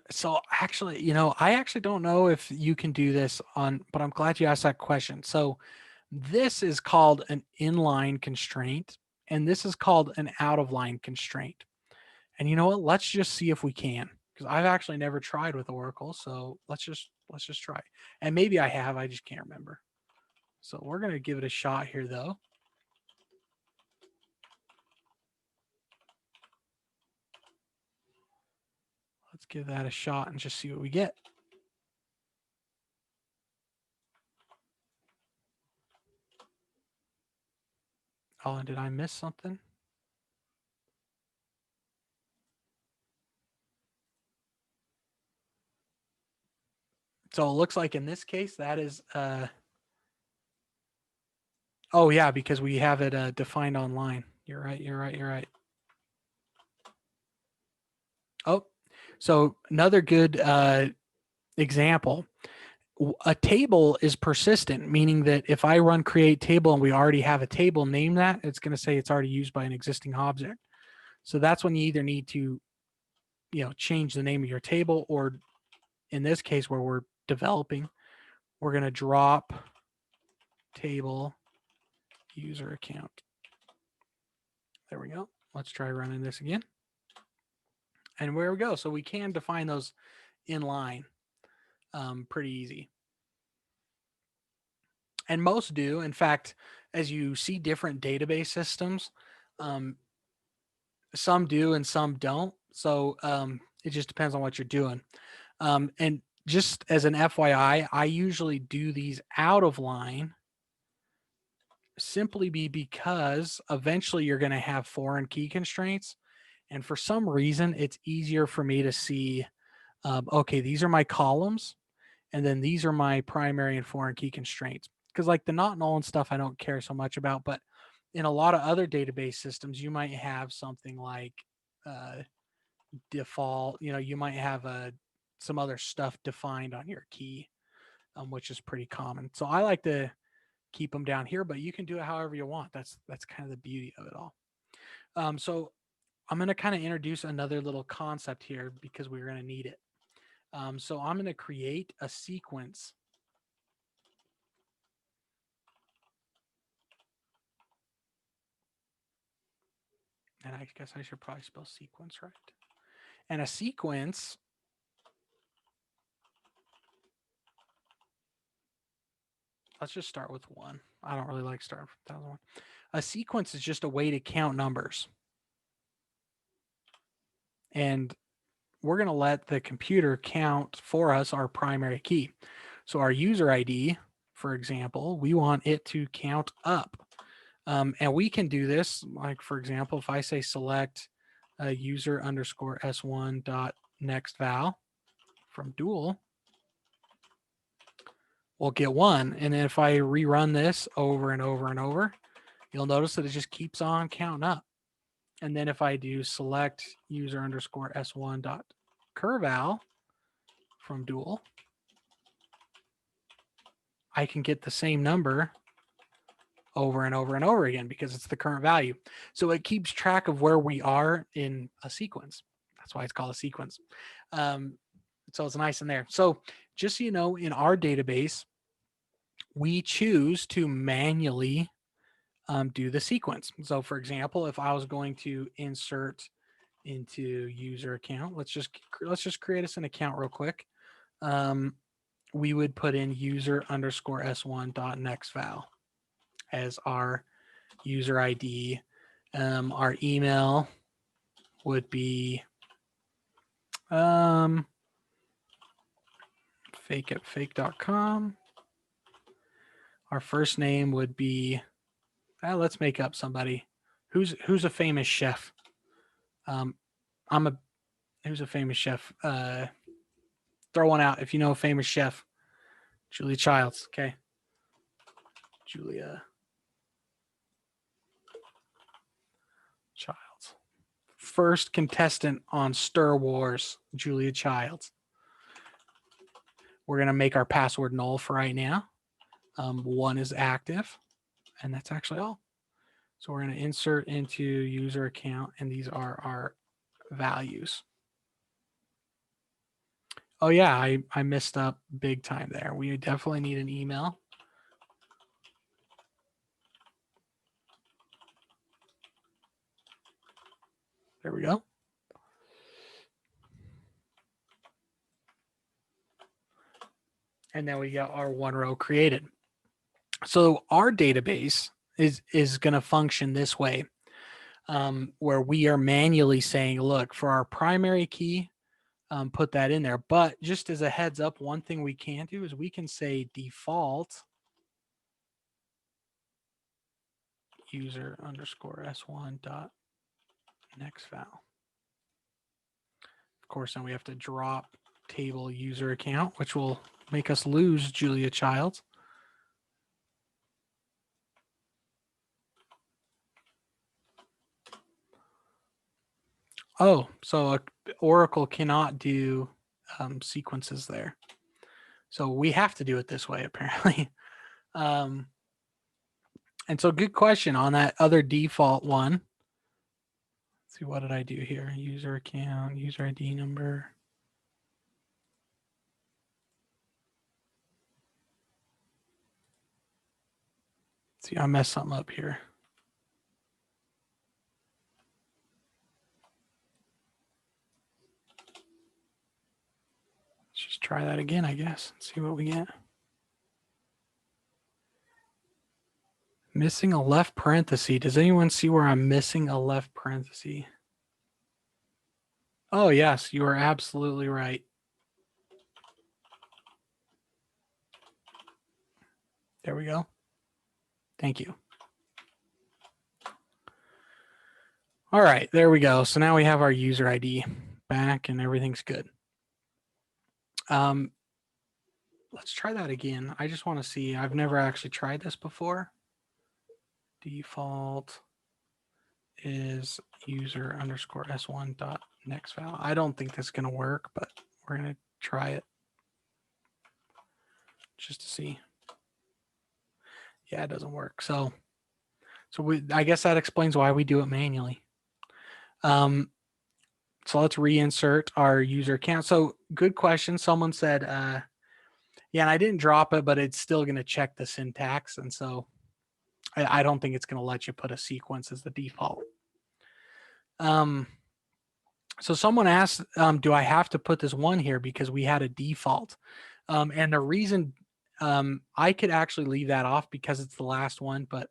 So actually, I actually don't know if you can do this but I'm glad you asked that question. So this is called an inline constraint, and this is called an out of line constraint. And you know what? Let's just see if we can, because I've actually never tried with Oracle. So let's just try. And maybe I have, I just can't remember. So we're going to give it a shot here though. Let's give that a shot and just see what we get. Oh, and did I miss something? So it looks like in this case that is oh yeah, because we have it defined online. You're right, you're right, you're right. Oh, so another good example. A table is persistent, meaning that if I run create table and we already have a table, name that, it's going to say it's already used by an existing object. So that's when you either need to, change the name of your table, or in this case where we're developing, we're going to drop table user account. There we go. Let's try running this again. And where we go. So we can define those in line pretty easy. And most do. In fact, as you see different database systems, some do and some don't. So it just depends on what you're doing. And just as an FYI, I usually do these out of line simply because eventually you're going to have foreign key constraints. And for some reason, it's easier for me to see, okay, these are my columns, and then these are my primary and foreign key constraints. Because like the not null and stuff, I don't care so much about. But in a lot of other database systems, you might have something like default, you might have some other stuff defined on your key, which is pretty common. So I like to keep them down here, but you can do it however you want. That's kind of the beauty of it all. So I'm going to kind of introduce another little concept here because we're going to need it. So I'm going to create a sequence. And I guess I should probably spell sequence right. And a sequence, let's just start with 1. I don't really like starting from 1001. A sequence is just a way to count numbers. And we're going to let the computer count for us our primary key. So our user ID, for example, we want it to count up. And we can do this, like, for example, if I say select user underscore S1 dot next val from dual, we'll get 1. And then if I rerun this over and over and over, you'll notice that it just keeps on counting up. And then if I do select user underscore S1 dot curval from dual, I can get the same number over and over and over again because it's the current value. So it keeps track of where we are in a sequence. That's why it's called a sequence. So it's nice in there. So just so you know, in our database, we choose to manually do the sequence. So for example, if I was going to insert into user account, let's just create us an account real quick. We would put in user underscore S1 dot next val as our user ID. Our email would be fake at fake.com. Our first name would be, let's make up somebody. Who's a famous chef? Who's a famous chef? Throw one out if you know a famous chef. Julia Childs. Okay. Julia Childs. First contestant on Stir Wars, Julia Childs. We're going to make our password null for right now. 1 is active, and that's actually all. So we're going to insert into user account, and these are our values. Oh yeah, I messed up big time there. We definitely need an email. There we go. And then we got our 1 row created. So our database is going to function this way, where we are manually saying, look, for our primary key, put that in there. But just as a heads up, one thing we can do is we can say default user underscore s1 dot next val. Of course, then we have to drop table user account, which will make us lose Julia Childs. Oh, so Oracle cannot do sequences there. So we have to do it this way, apparently. And so good question on that other default one. Let's see, what did I do here? User account, user ID number. Let's see, I messed something up here. Let's just try that again, I guess, and see what we get. Missing a left parenthesis. Does anyone see where I'm missing a left parenthesis? Oh, yes, you are absolutely right. There we go. Thank you. All right, there we go. So now we have our user ID back and everything's good. Let's try that again. I just want to see. I've never actually tried this before. Default is user underscore s1 dot next val. I don't think that's going to work, but we're going to try it just to see. Yeah, it doesn't work. So I guess that explains why we do it manually. So let's reinsert our user account. So good question. Someone said, yeah, and I didn't drop it, but it's still going to check the syntax. And so I don't think it's going to let you put a sequence as the default. So someone asked, do I have to put this one here because we had a default? And the reason I could actually leave that off because it's the last one, but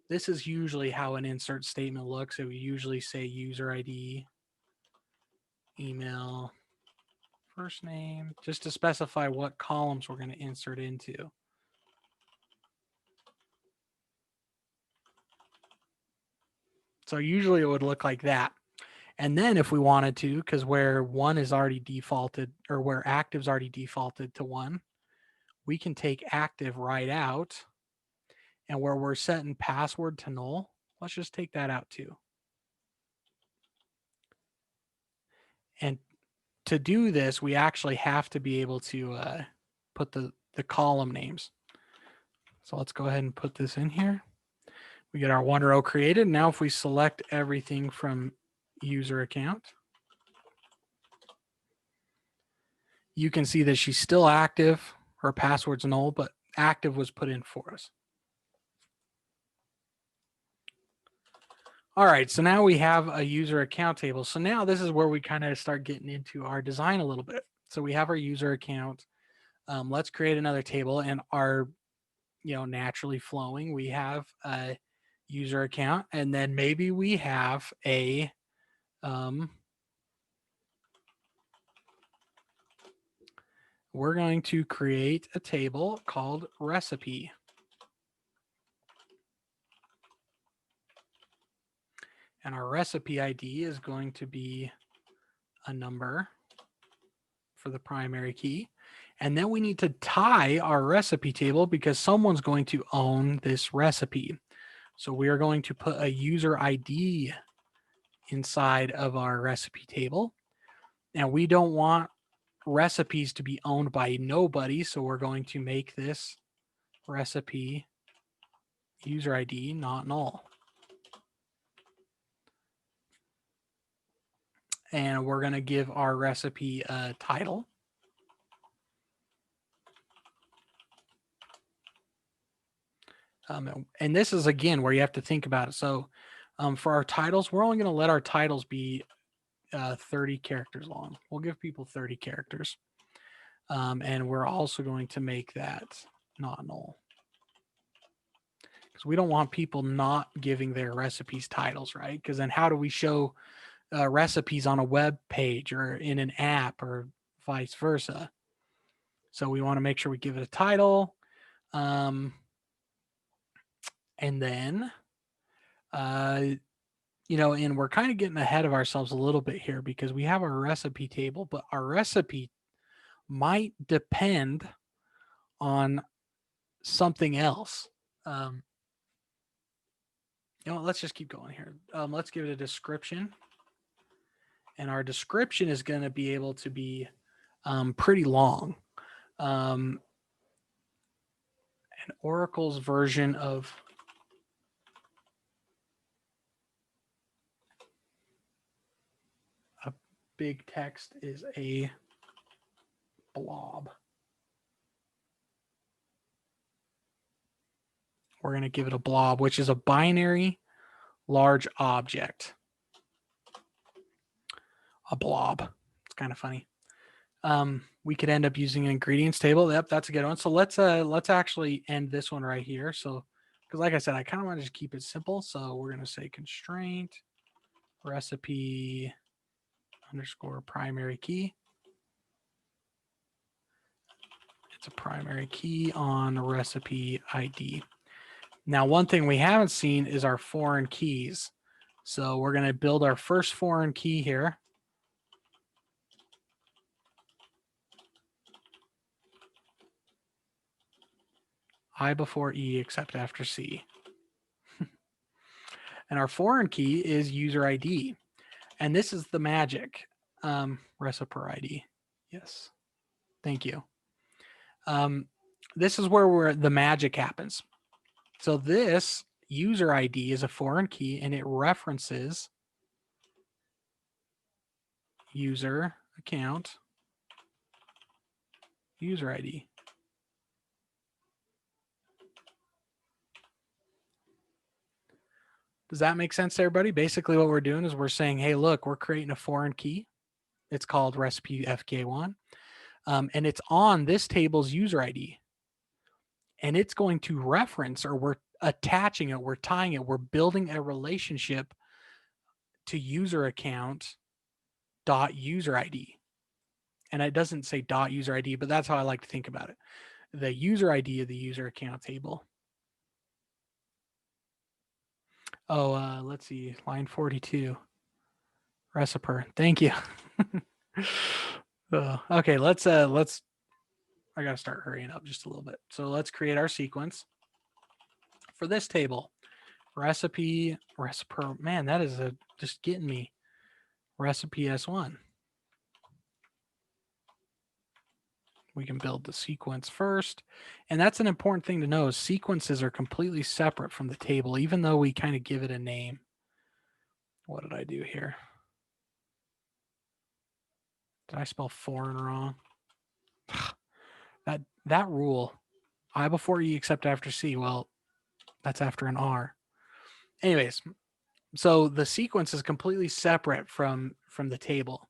this is usually how an insert statement looks. It would usually say user ID, email, first name, just to specify what columns we're going to insert into. So usually it would look like that. And then if we wanted to, because where one is already defaulted or where active's already defaulted to 1, we can take active right out. And where we're setting password to null, let's just take that out too. And to do this, we actually have to be able to put the column names. So let's go ahead and put this in here. We get our one row created. Now if we select everything from user account, you can see that she's still active. Her password's null, but active was put in for us. All right, so now we have a user account table. So now this is where we kind of start getting into our design a little bit. So we have our user account. Let's create another table, and our, naturally flowing, we have a user account, and then maybe we have a we're going to create a table called recipe. And our recipe ID is going to be a number for the primary key. And then we need to tie our recipe table because someone's going to own this recipe. So we are going to put a user ID inside of our recipe table. And we don't want recipes to be owned by nobody. So we're going to make this recipe user ID not null. And we're going to give our recipe a title. And this is, again, where you have to think about it. So for our titles, we're only going to let our titles be 30 characters long. We'll give people 30 characters. And we're also going to make that not null. Because we don't want people not giving their recipes titles, right? Because then how do we show recipes on a web page or in an app or vice versa? So we want to make sure we give it a title. And then, you know, and we're kind of getting ahead of ourselves a little bit here because we have our recipe table, but our recipe might depend on something else. Um, you know, let's just keep going here. Let's give it a description. And our description is going to be able to be pretty long. Um, and Oracle's version of a big text is a blob. We're going to give it a blob, which is a binary large object. A blob. It's kind of funny. We could end up using an ingredients table. Yep, that's a good one. So let's actually end this one right here. So, because like I said, I kind of want to just keep it simple. So we're going to say constraint recipe underscore primary key. It's a primary key on recipe ID. Now, one thing we haven't seen is our foreign keys. So we're going to build our first foreign key here. I before E except after C. And our foreign key is user ID. And this is the magic. Recipe ID. Yes. Thank you. This is where the magic happens. So this user ID is a foreign key and it references user account user ID. Does that make sense to everybody? Basically what we're doing is we're saying, hey, look, we're creating a foreign key. It's called recipe FK1. And it's on this table's user ID. And it's going to reference, or we're attaching it, we're tying it, we're building a relationship to user account dot user ID. And it doesn't say dot user ID, but that's how I like to think about it. The user ID of the user account table. Oh, let's see, line 42. Recipe. Thank you. Okay, let's I gotta start hurrying up just a little bit. So let's create our sequence for this table. Recipe. Man, that is just getting me. Recipe S1. We can build the sequence first. And that's an important thing to know is sequences are completely separate from the table, even though we kind of give it a name. What did I do here? Did I spell foreign wrong? That rule, I before E except after C. Well, that's after an R. Anyways, so the sequence is completely separate from the table,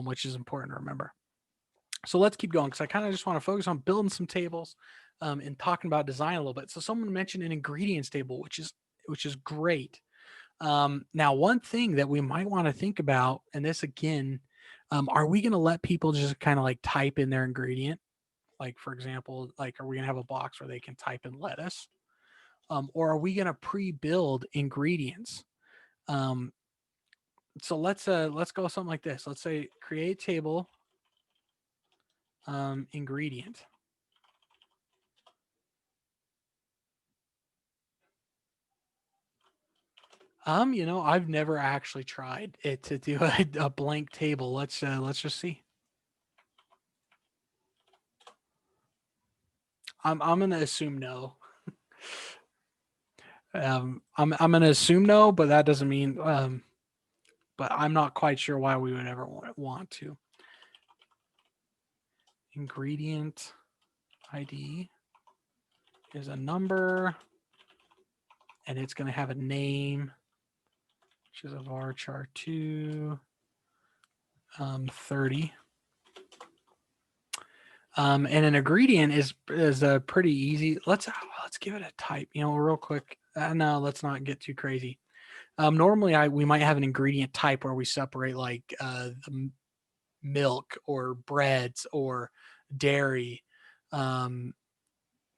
which is important to remember. So let's keep going because I kind of just want to focus on building some tables and talking about design a little bit. So someone mentioned an ingredients table, which is great. Now, one thing that we might want to think about, and this again, are we going to let people just kind of like type in their ingredient? Like, for example, like, are we going to have a box where they can type in lettuce? Or are we going to pre-build ingredients? So let's go something like this. Let's say create table ingredient. You know, I've never actually tried it to do a blank table. Let's just see. I'm gonna assume no. I'm gonna assume no, but that doesn't mean but I'm not quite sure why we would ever want to. Ingredient ID is a number and it's going to have a name, which is a varchar 2 30. And an ingredient is a pretty easy. Let's give it a type, you know, real quick. No, let's not get too crazy. Normally we might have an ingredient type where we separate like the milk or breads or dairy.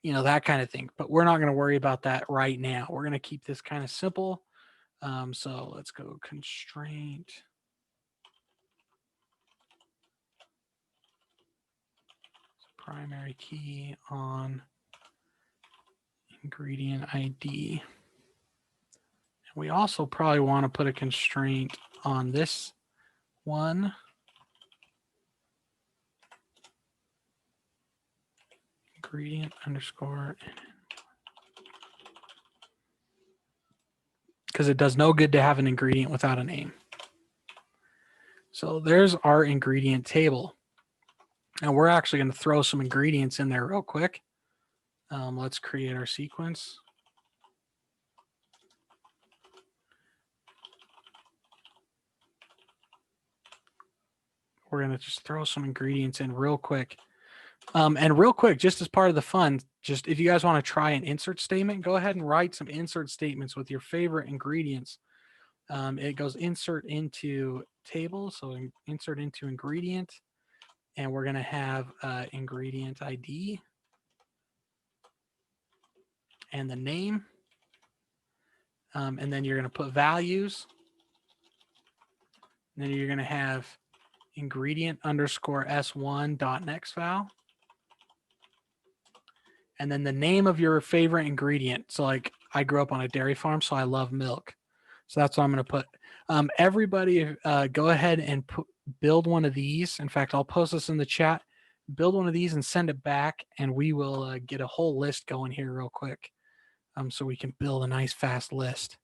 you know, that kind of thing. But we're not going to worry about that right now. We're going to keep this kind of simple. So let's go constraint. Primary key on ingredient ID. And we also probably want to put a constraint on this one. Ingredient underscore. Because it does no good to have an ingredient without a name. So there's our ingredient table. And we're actually going to throw some ingredients in there real quick. Let's create our sequence. We're going to just throw some ingredients in real quick. And real quick, just as part of the fun, just if you guys want to try an insert statement, go ahead and write some insert statements with your favorite ingredients. It goes insert into table, so insert into ingredient, and we're going to have ingredient ID and the name, and then you're going to put values, and then you're going to have ingredient underscore s1 dot next val, and then the name of your favorite ingredient. So like I grew up on a dairy farm, so I love milk. So that's what I'm going to put. Everybody go ahead and build one of these. In fact, I'll post this in the chat. Build one of these and send it back, and we will get a whole list going here real quick, so we can build a nice fast list.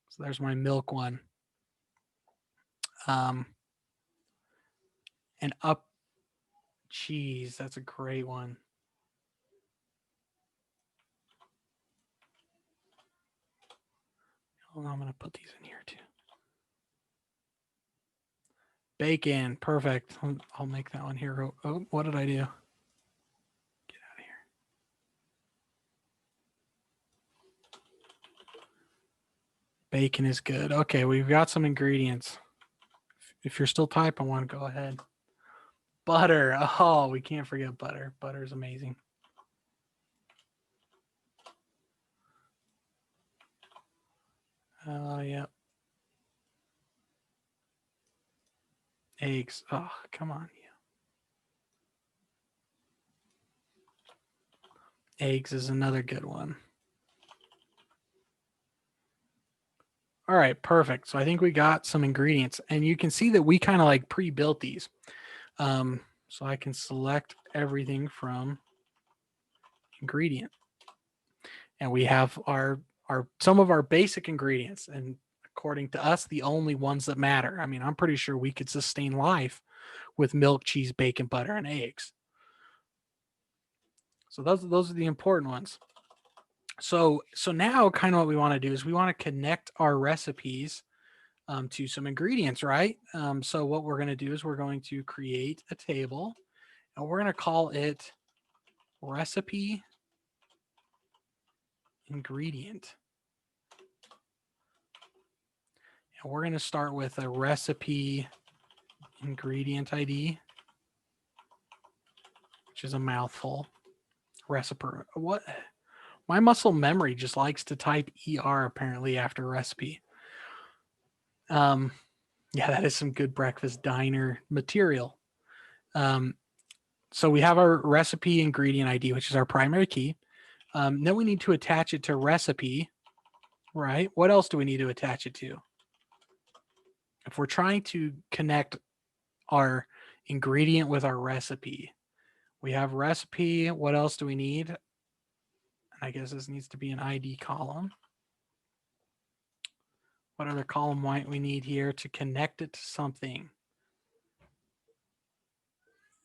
So there's my milk one. And up cheese, that's a great one. Hold on, I'm going to put these in here too. Bacon, perfect. I'll make that one here. Oh, what did I do? Get out of here. Bacon is good. Okay, we've got some ingredients. If you're still typing, I want to go ahead. Butter. Oh, we can't forget butter. Butter is amazing. Oh, yeah. Eggs. Oh, come on. Yeah. Eggs is another good one. All right, perfect. So I think we got some ingredients, and you can see that we kind of like pre-built these. So I can select everything from ingredient, and we have our some of our basic ingredients, and according to us, the only ones that matter. I mean, I'm pretty sure we could sustain life with milk, cheese, bacon, butter, and eggs. So those are the important ones. So now kind of what we want to do is we want to connect our recipes to some ingredients, right? So what we're going to do is we're going to create a table, and we're going to call it recipe ingredient. And we're going to start with a recipe ingredient ID, which is a mouthful. Recipe. What? My muscle memory just likes to type ER apparently after recipe. Yeah, that is some good breakfast diner material. So we have our recipe ingredient ID, which is our primary key. Then we need to attach it to recipe, right? What else do we need to attach it to? If we're trying to connect our ingredient with our recipe, we have recipe. What else do we need? I guess this needs to be an ID column. What other column might we need here to connect it to something?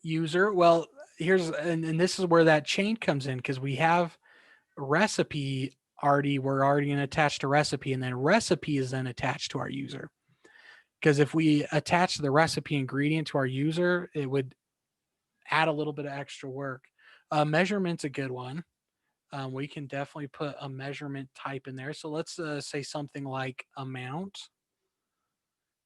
User. Well, here's, and this is where that chain comes in, because we have recipe already, we're already going to attach to recipe, and then recipe is then attached to our user. Because if we attach the recipe ingredient to our user, it would add a little bit of extra work. Measurement's a good one. We can definitely put a measurement type in there. So let's say something like amount.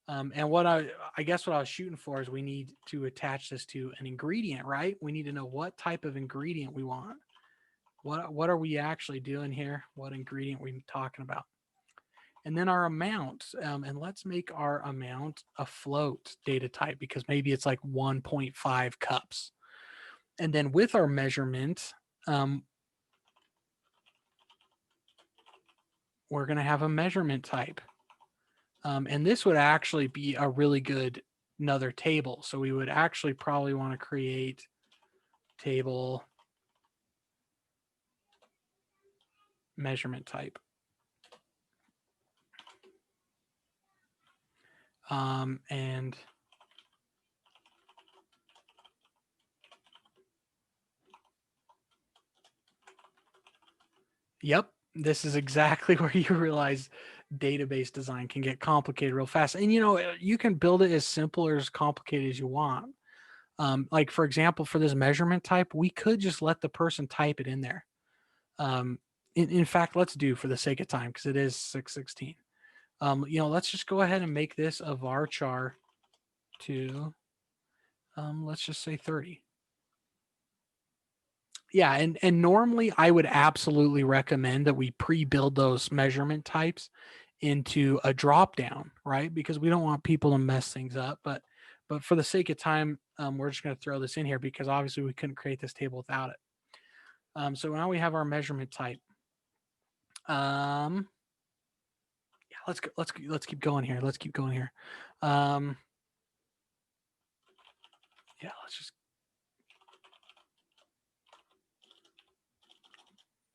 And what I guess what I was shooting for is we need to attach this to an ingredient, right? We need to know what type of ingredient we want. What are we actually doing here? What ingredient are we talking about? And then our amount, and let's make our amount a float data type because maybe it's like 1.5 cups. And then with our measurement, we're going to have a measurement type. And this would actually be a really good another table. So we would actually probably want to create table measurement type. And yep, this is exactly where you realize database design can get complicated real fast. And you can build it as simple or as complicated as you want. Like for example, for this measurement type, we could just let the person type it in there. In fact, let's do for the sake of time because it is 6:16. Let's just go ahead and make this a varchar to let's just say 30. Yeah, and normally I would absolutely recommend that we pre-build those measurement types into a drop down, right? Because we don't want people to mess things up. But for the sake of time, we're just going to throw this in here because obviously we couldn't create this table without it. So now we have our measurement type. Yeah, let's keep going here. Let's keep going here. Yeah, let's just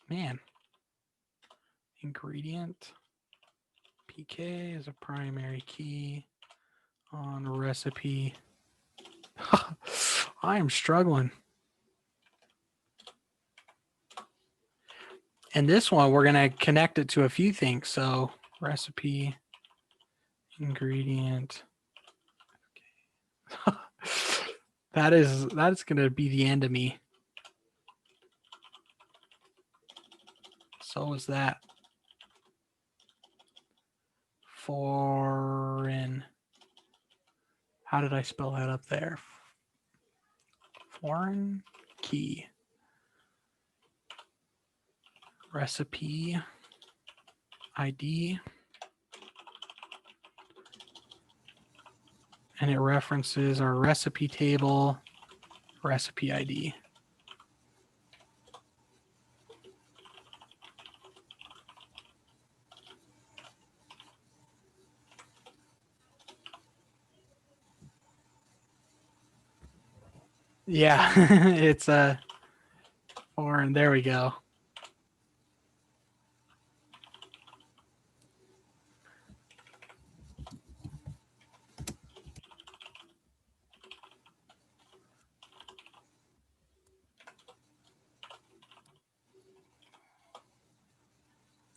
man. Ingredient PK is a primary key on recipe. I am struggling. And this one, we're going to connect it to a few things. So recipe, ingredient. Okay. that's going to be the end of me. So is that. Foreign. How did I spell that up there? Foreign key. Recipe ID. And it references our recipe table, recipe ID. Yeah, it's a foreign. There we go.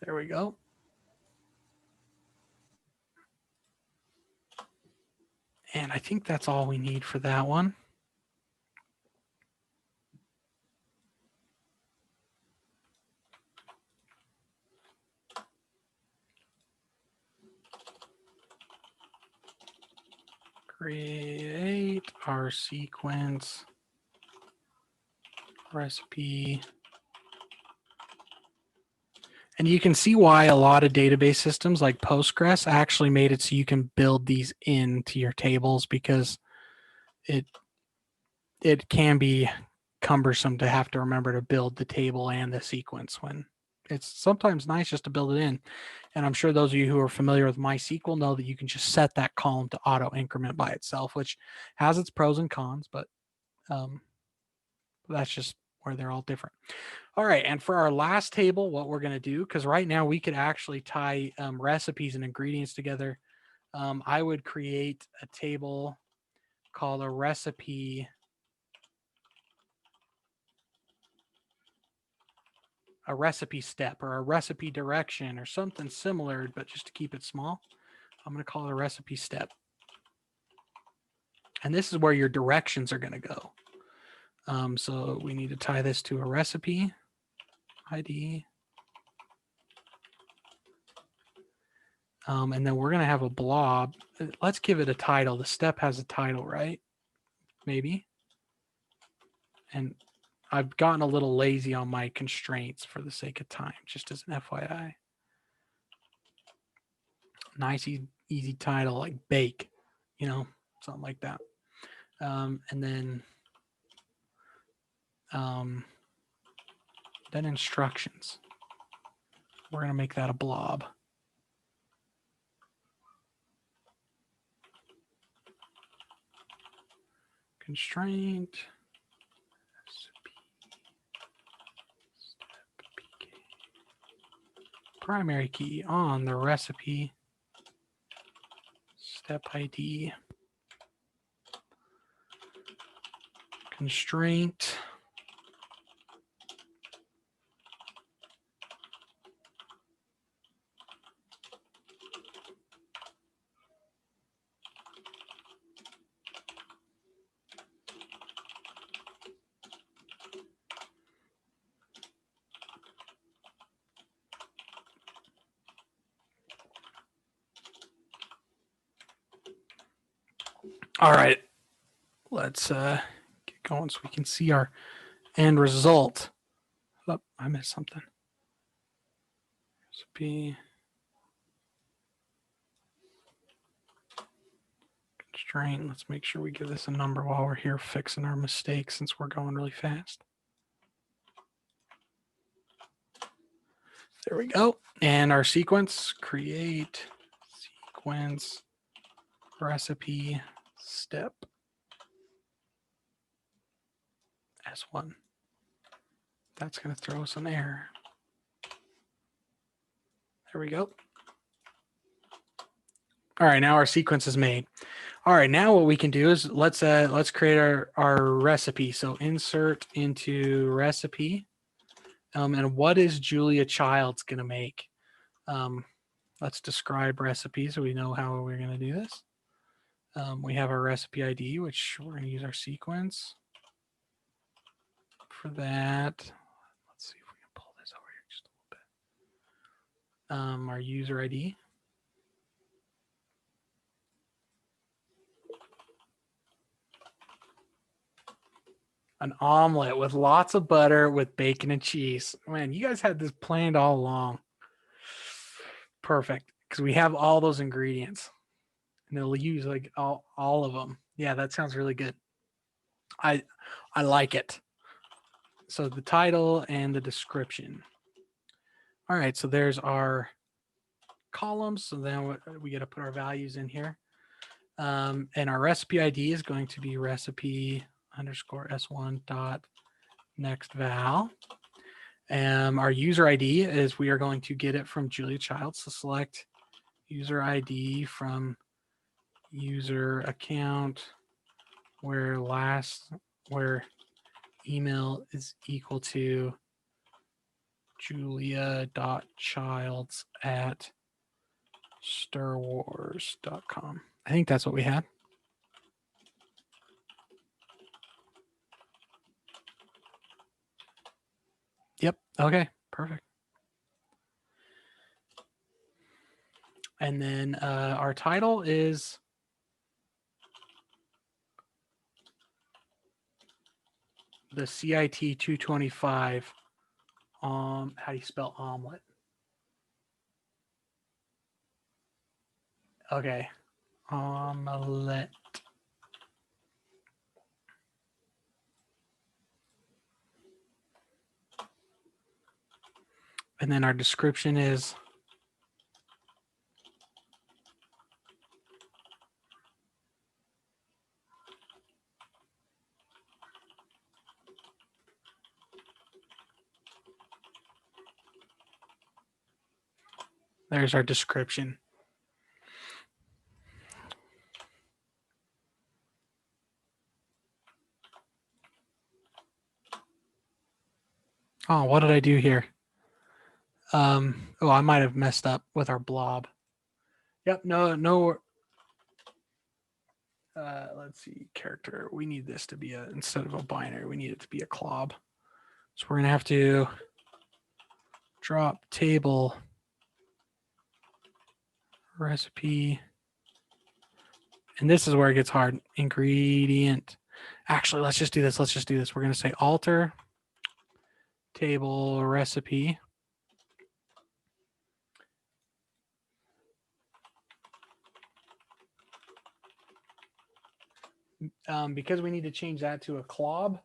There we go. And I think that's all we need for that one. Create our sequence recipe. And you can see why a lot of database systems like Postgres actually made it so you can build these into your tables because it can be cumbersome to have to remember to build the table and the sequence when it's sometimes nice just to build it in. And I'm sure those of you who are familiar with MySQL know that you can just set that column to auto increment by itself, which has its pros and cons, but that's just where they're all different. All right, and for our last table, what we're going to do, because right now we could actually tie recipes and ingredients together. I would create a table called a recipe step or a recipe direction or something similar, but just to keep it small, I'm going to call it a recipe step. And this is where your directions are going to go. So we need to tie this to a recipe ID. And then we're going to have a blob. Let's give it a title. The step has a title, right? Maybe. And I've gotten a little lazy on my constraints for the sake of time, just as an FYI. Nice, easy title like bake, something like that. And then instructions. We're going to make that a blob. Constraint. Primary key on the recipe. Step ID. Constraint. All right, let's get going so we can see our end result. Oh, I missed something. Recipe. Constraint. Let's make sure we give this a number while we're here fixing our mistakes since we're going really fast. There we go. And our sequence, create sequence recipe step S1. That's going to throw us an error. There we go. All right, now our sequence is made. All right, now what we can do is let's create our recipe. So insert into recipe. And what is Julia Childs going to make? Let's describe recipe so we know how we're going to do this. We have our recipe ID, which we're going to use our sequence for that. Let's see if we can pull this over here just a little bit. Our user ID. An omelet with lots of butter with bacon and cheese. Man, you guys had this planned all along. Perfect, because we have all those ingredients. And it'll use like all of them. Yeah, that sounds really good. I like it. So the title and the description. All right, so there's our columns. So then we got to put our values in here. And our recipe ID is going to be recipe _ S1 dot next val. Our user ID is we are going to get it from Julia Childs. So select user ID from user account where email is equal to julia.childs@starwars.com. I think that's what we had. Yep. Okay. Perfect. And then our title is the CIT225. How do you spell omelet? Okay. Omelet. And then our description is there's our description. Oh, what did I do here? Oh, I might have messed up with our blob. Yep, no. Let's see, character. We need this to be instead of a binary, we need it to be a clob. So we're gonna have to drop table recipe. And this is where it gets hard. Ingredient. Actually, let's just do this. We're gonna say alter table recipe. Because we need to change that to a clob,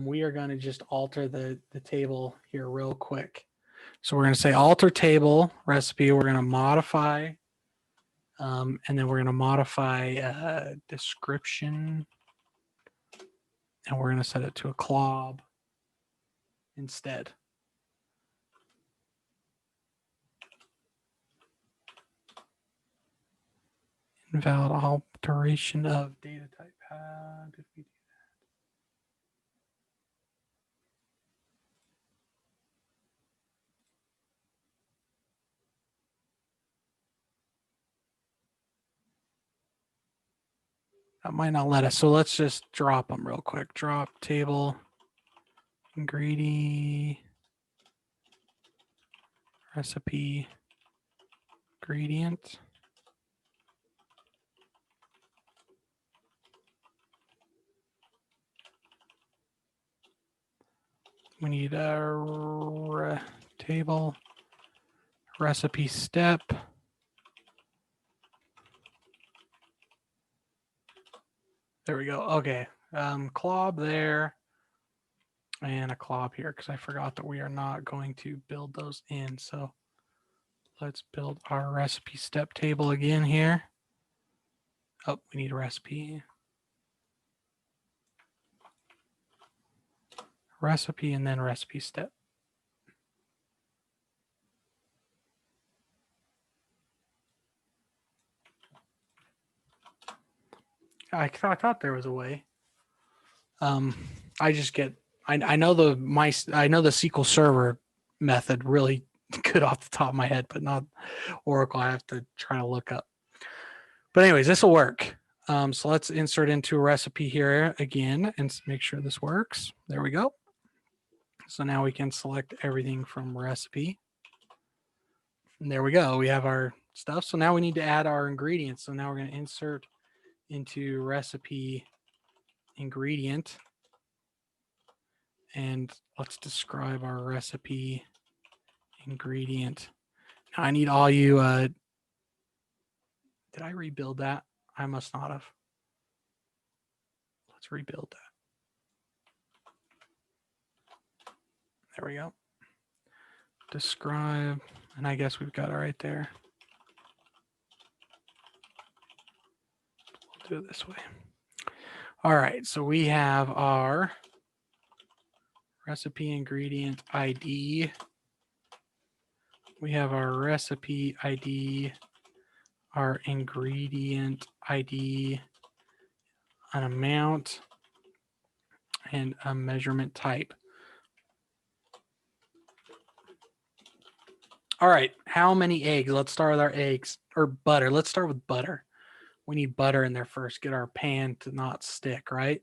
we are going to just alter the table here real quick. So we're going to say alter table recipe. We're going to modify, and then we're going to modify description, and we're going to set it to a clob instead. Invalid alteration of data type. How did we do that? Might not let us. So let's just drop them real quick. Drop table ingredient recipe ingredient. We need a table recipe step. There we go. Okay. Clob there and a clob here because I forgot that we are not going to build those in. So let's build our recipe step table again here. Oh, we need a recipe. Recipe and then recipe step. I thought there was a way. I just get I know the SQL Server method really good off the top of my head, but not Oracle. I have to try to look up. But anyways, this will work. So let's insert into a recipe here again and make sure this works. There we go. So now we can select everything from recipe. And there we go. We have our stuff. So now we need to add our ingredients. So now we're going to insert into recipe ingredient. And let's describe our recipe ingredient. Now I need all you. Did I rebuild that? I must not have. Let's rebuild that. There we go. Describe, and I guess we've got it right there. We'll do it this way. All right, so we have our recipe ingredient ID. We have our recipe ID, our ingredient ID, an amount, and a measurement type. All right, how many eggs? Let's start with our eggs, or butter. Let's start with butter. We need butter in there first. Get our pan to not stick, right?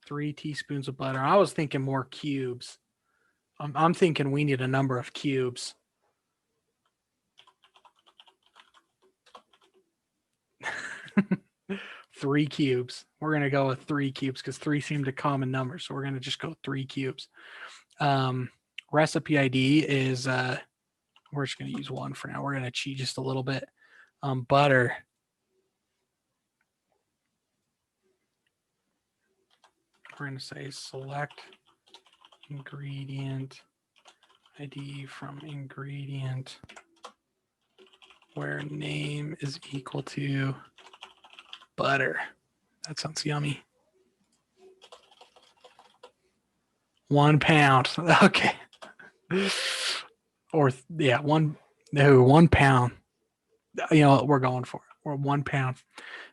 3 teaspoons of butter. I was thinking more cubes. I'm thinking we need a number of cubes. Three cubes. We're going to go with 3 cubes because 3 seemed a common number. So we're going to just go 3 cubes. Recipe ID is, we're just going to use 1 for now. We're going to cheat just a little bit. Butter. We're going to say select ingredient ID from ingredient where name is equal to butter. That sounds yummy. 1 pound. Okay. Or yeah, 1 pound. You know what we're going for? We're 1 pound.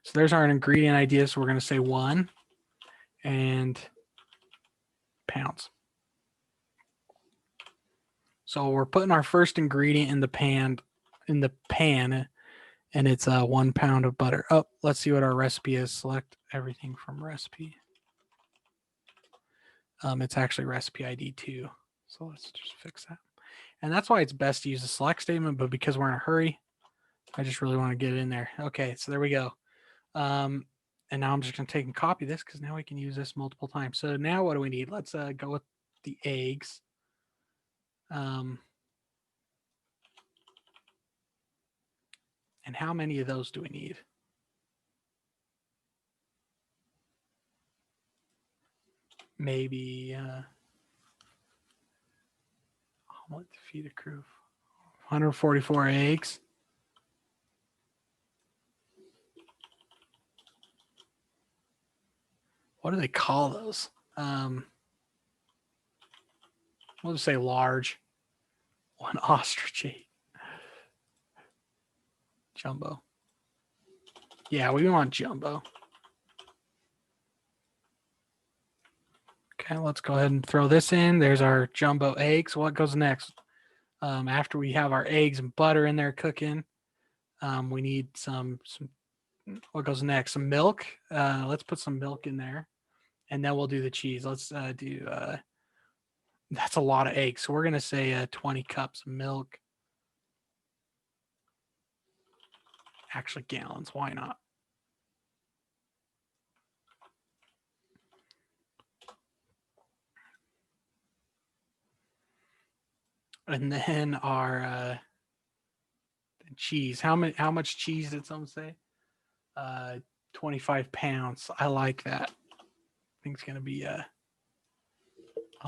So there's our ingredient idea. So we're going to say 1 and pounds. So we're putting our first ingredient in the pan, and it's 1 pound of butter. Oh, let's see what our recipe is. Select everything from recipe. It's actually recipe ID 2. So let's just fix that. And that's why it's best to use the select statement, but because we're in a hurry, I just really want to get it in there. Okay, so there we go. And now I'm just going to take and copy this because now we can use this multiple times. So now what do we need? Let's go with the eggs. And how many of those do we need? Maybe omelet to feed a crew. 144 eggs. What do they call those? We'll just say large. One ostrich egg. Jumbo. Yeah, we want jumbo. Okay, let's go ahead and throw this in. There's our jumbo eggs. What goes next? After we have our eggs and butter in there cooking, we need some. What goes next? Some milk. Let's put some milk in there, and then we'll do the cheese. Let's do. That's a lot of eggs, so we're gonna say 20 cups of milk. Actually, gallons. Why not? And then our cheese. How much cheese did someone say? 25 pounds. I like that. I think it's gonna be a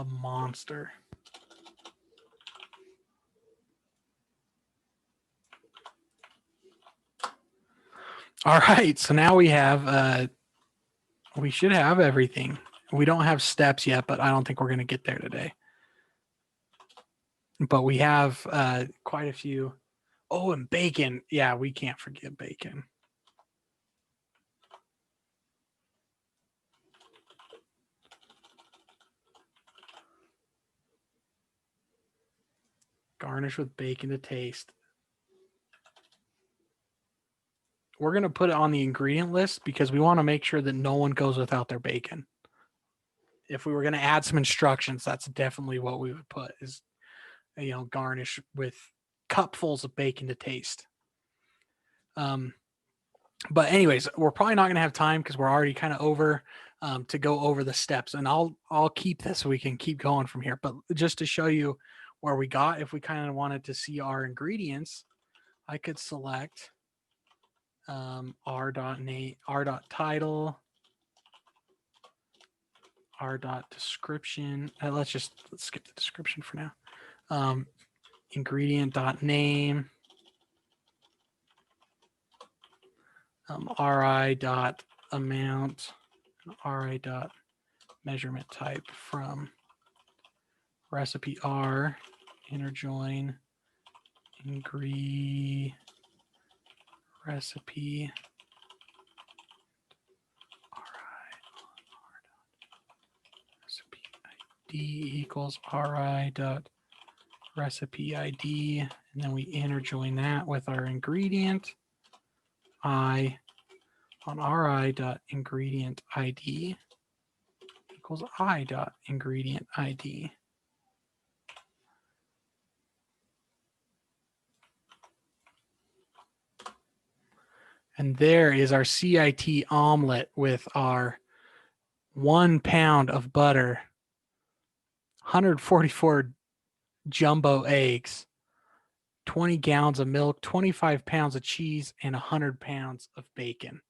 monster. All right, so now we have we should have everything. We don't have steps yet, but I don't think we're gonna get there today. But we have quite a few. Oh, and bacon. Yeah, we can't forget bacon. Garnish with bacon to taste. We're going to put it on the ingredient list because we want to make sure that no one goes without their bacon. If we were going to add some instructions, that's definitely what we would put is, garnish with cupfuls of bacon to taste. But anyways, we're probably not going to have time because we're already kind of over to go over the steps, and I'll keep this so we can keep going from here. But just to show you where we got, if we kind of wanted to see our ingredients, I could select r.name, r.title, r.description. Let's skip the description for now. Ingredient.name, ri.amount, ri.measurement type from recipe R, interjoin, recipe recipe ID equals ri dot recipe ID, and then we interjoin that with our ingredient I on ri dot ingredient ID equals I dot ingredient ID. And there is our CIT omelet with our 1 pound of butter, 144 jumbo eggs, 20 gallons of milk, 25 pounds of cheese, and 100 pounds of bacon.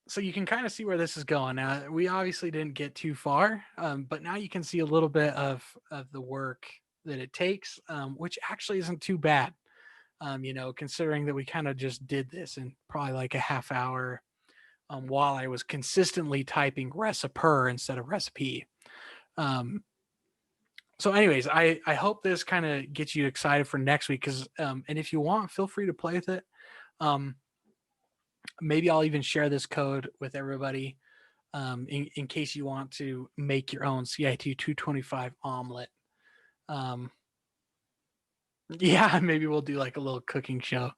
So you can kind of see where this is going. Now, we obviously didn't get too far, but now you can see a little bit of the work that it takes, which actually isn't too bad. Considering that we kind of just did this in probably like a half hour while I was consistently typing recipe instead of recipe. So anyways, I hope this kind of gets you excited for next week because, and if you want, feel free to play with it. Maybe I'll even share this code with everybody in case you want to make your own CIT225 omelet. Yeah, maybe we'll do like a little cooking show.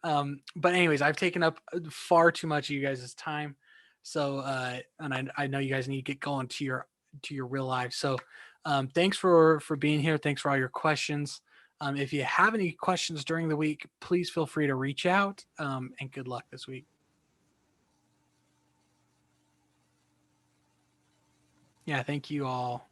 But anyways, I've taken up far too much of you guys' time. So, and I know you guys need to get going to your real life. So, thanks for being here. Thanks for all your questions. If you have any questions during the week, please feel free to reach out, and good luck this week. Yeah, thank you all.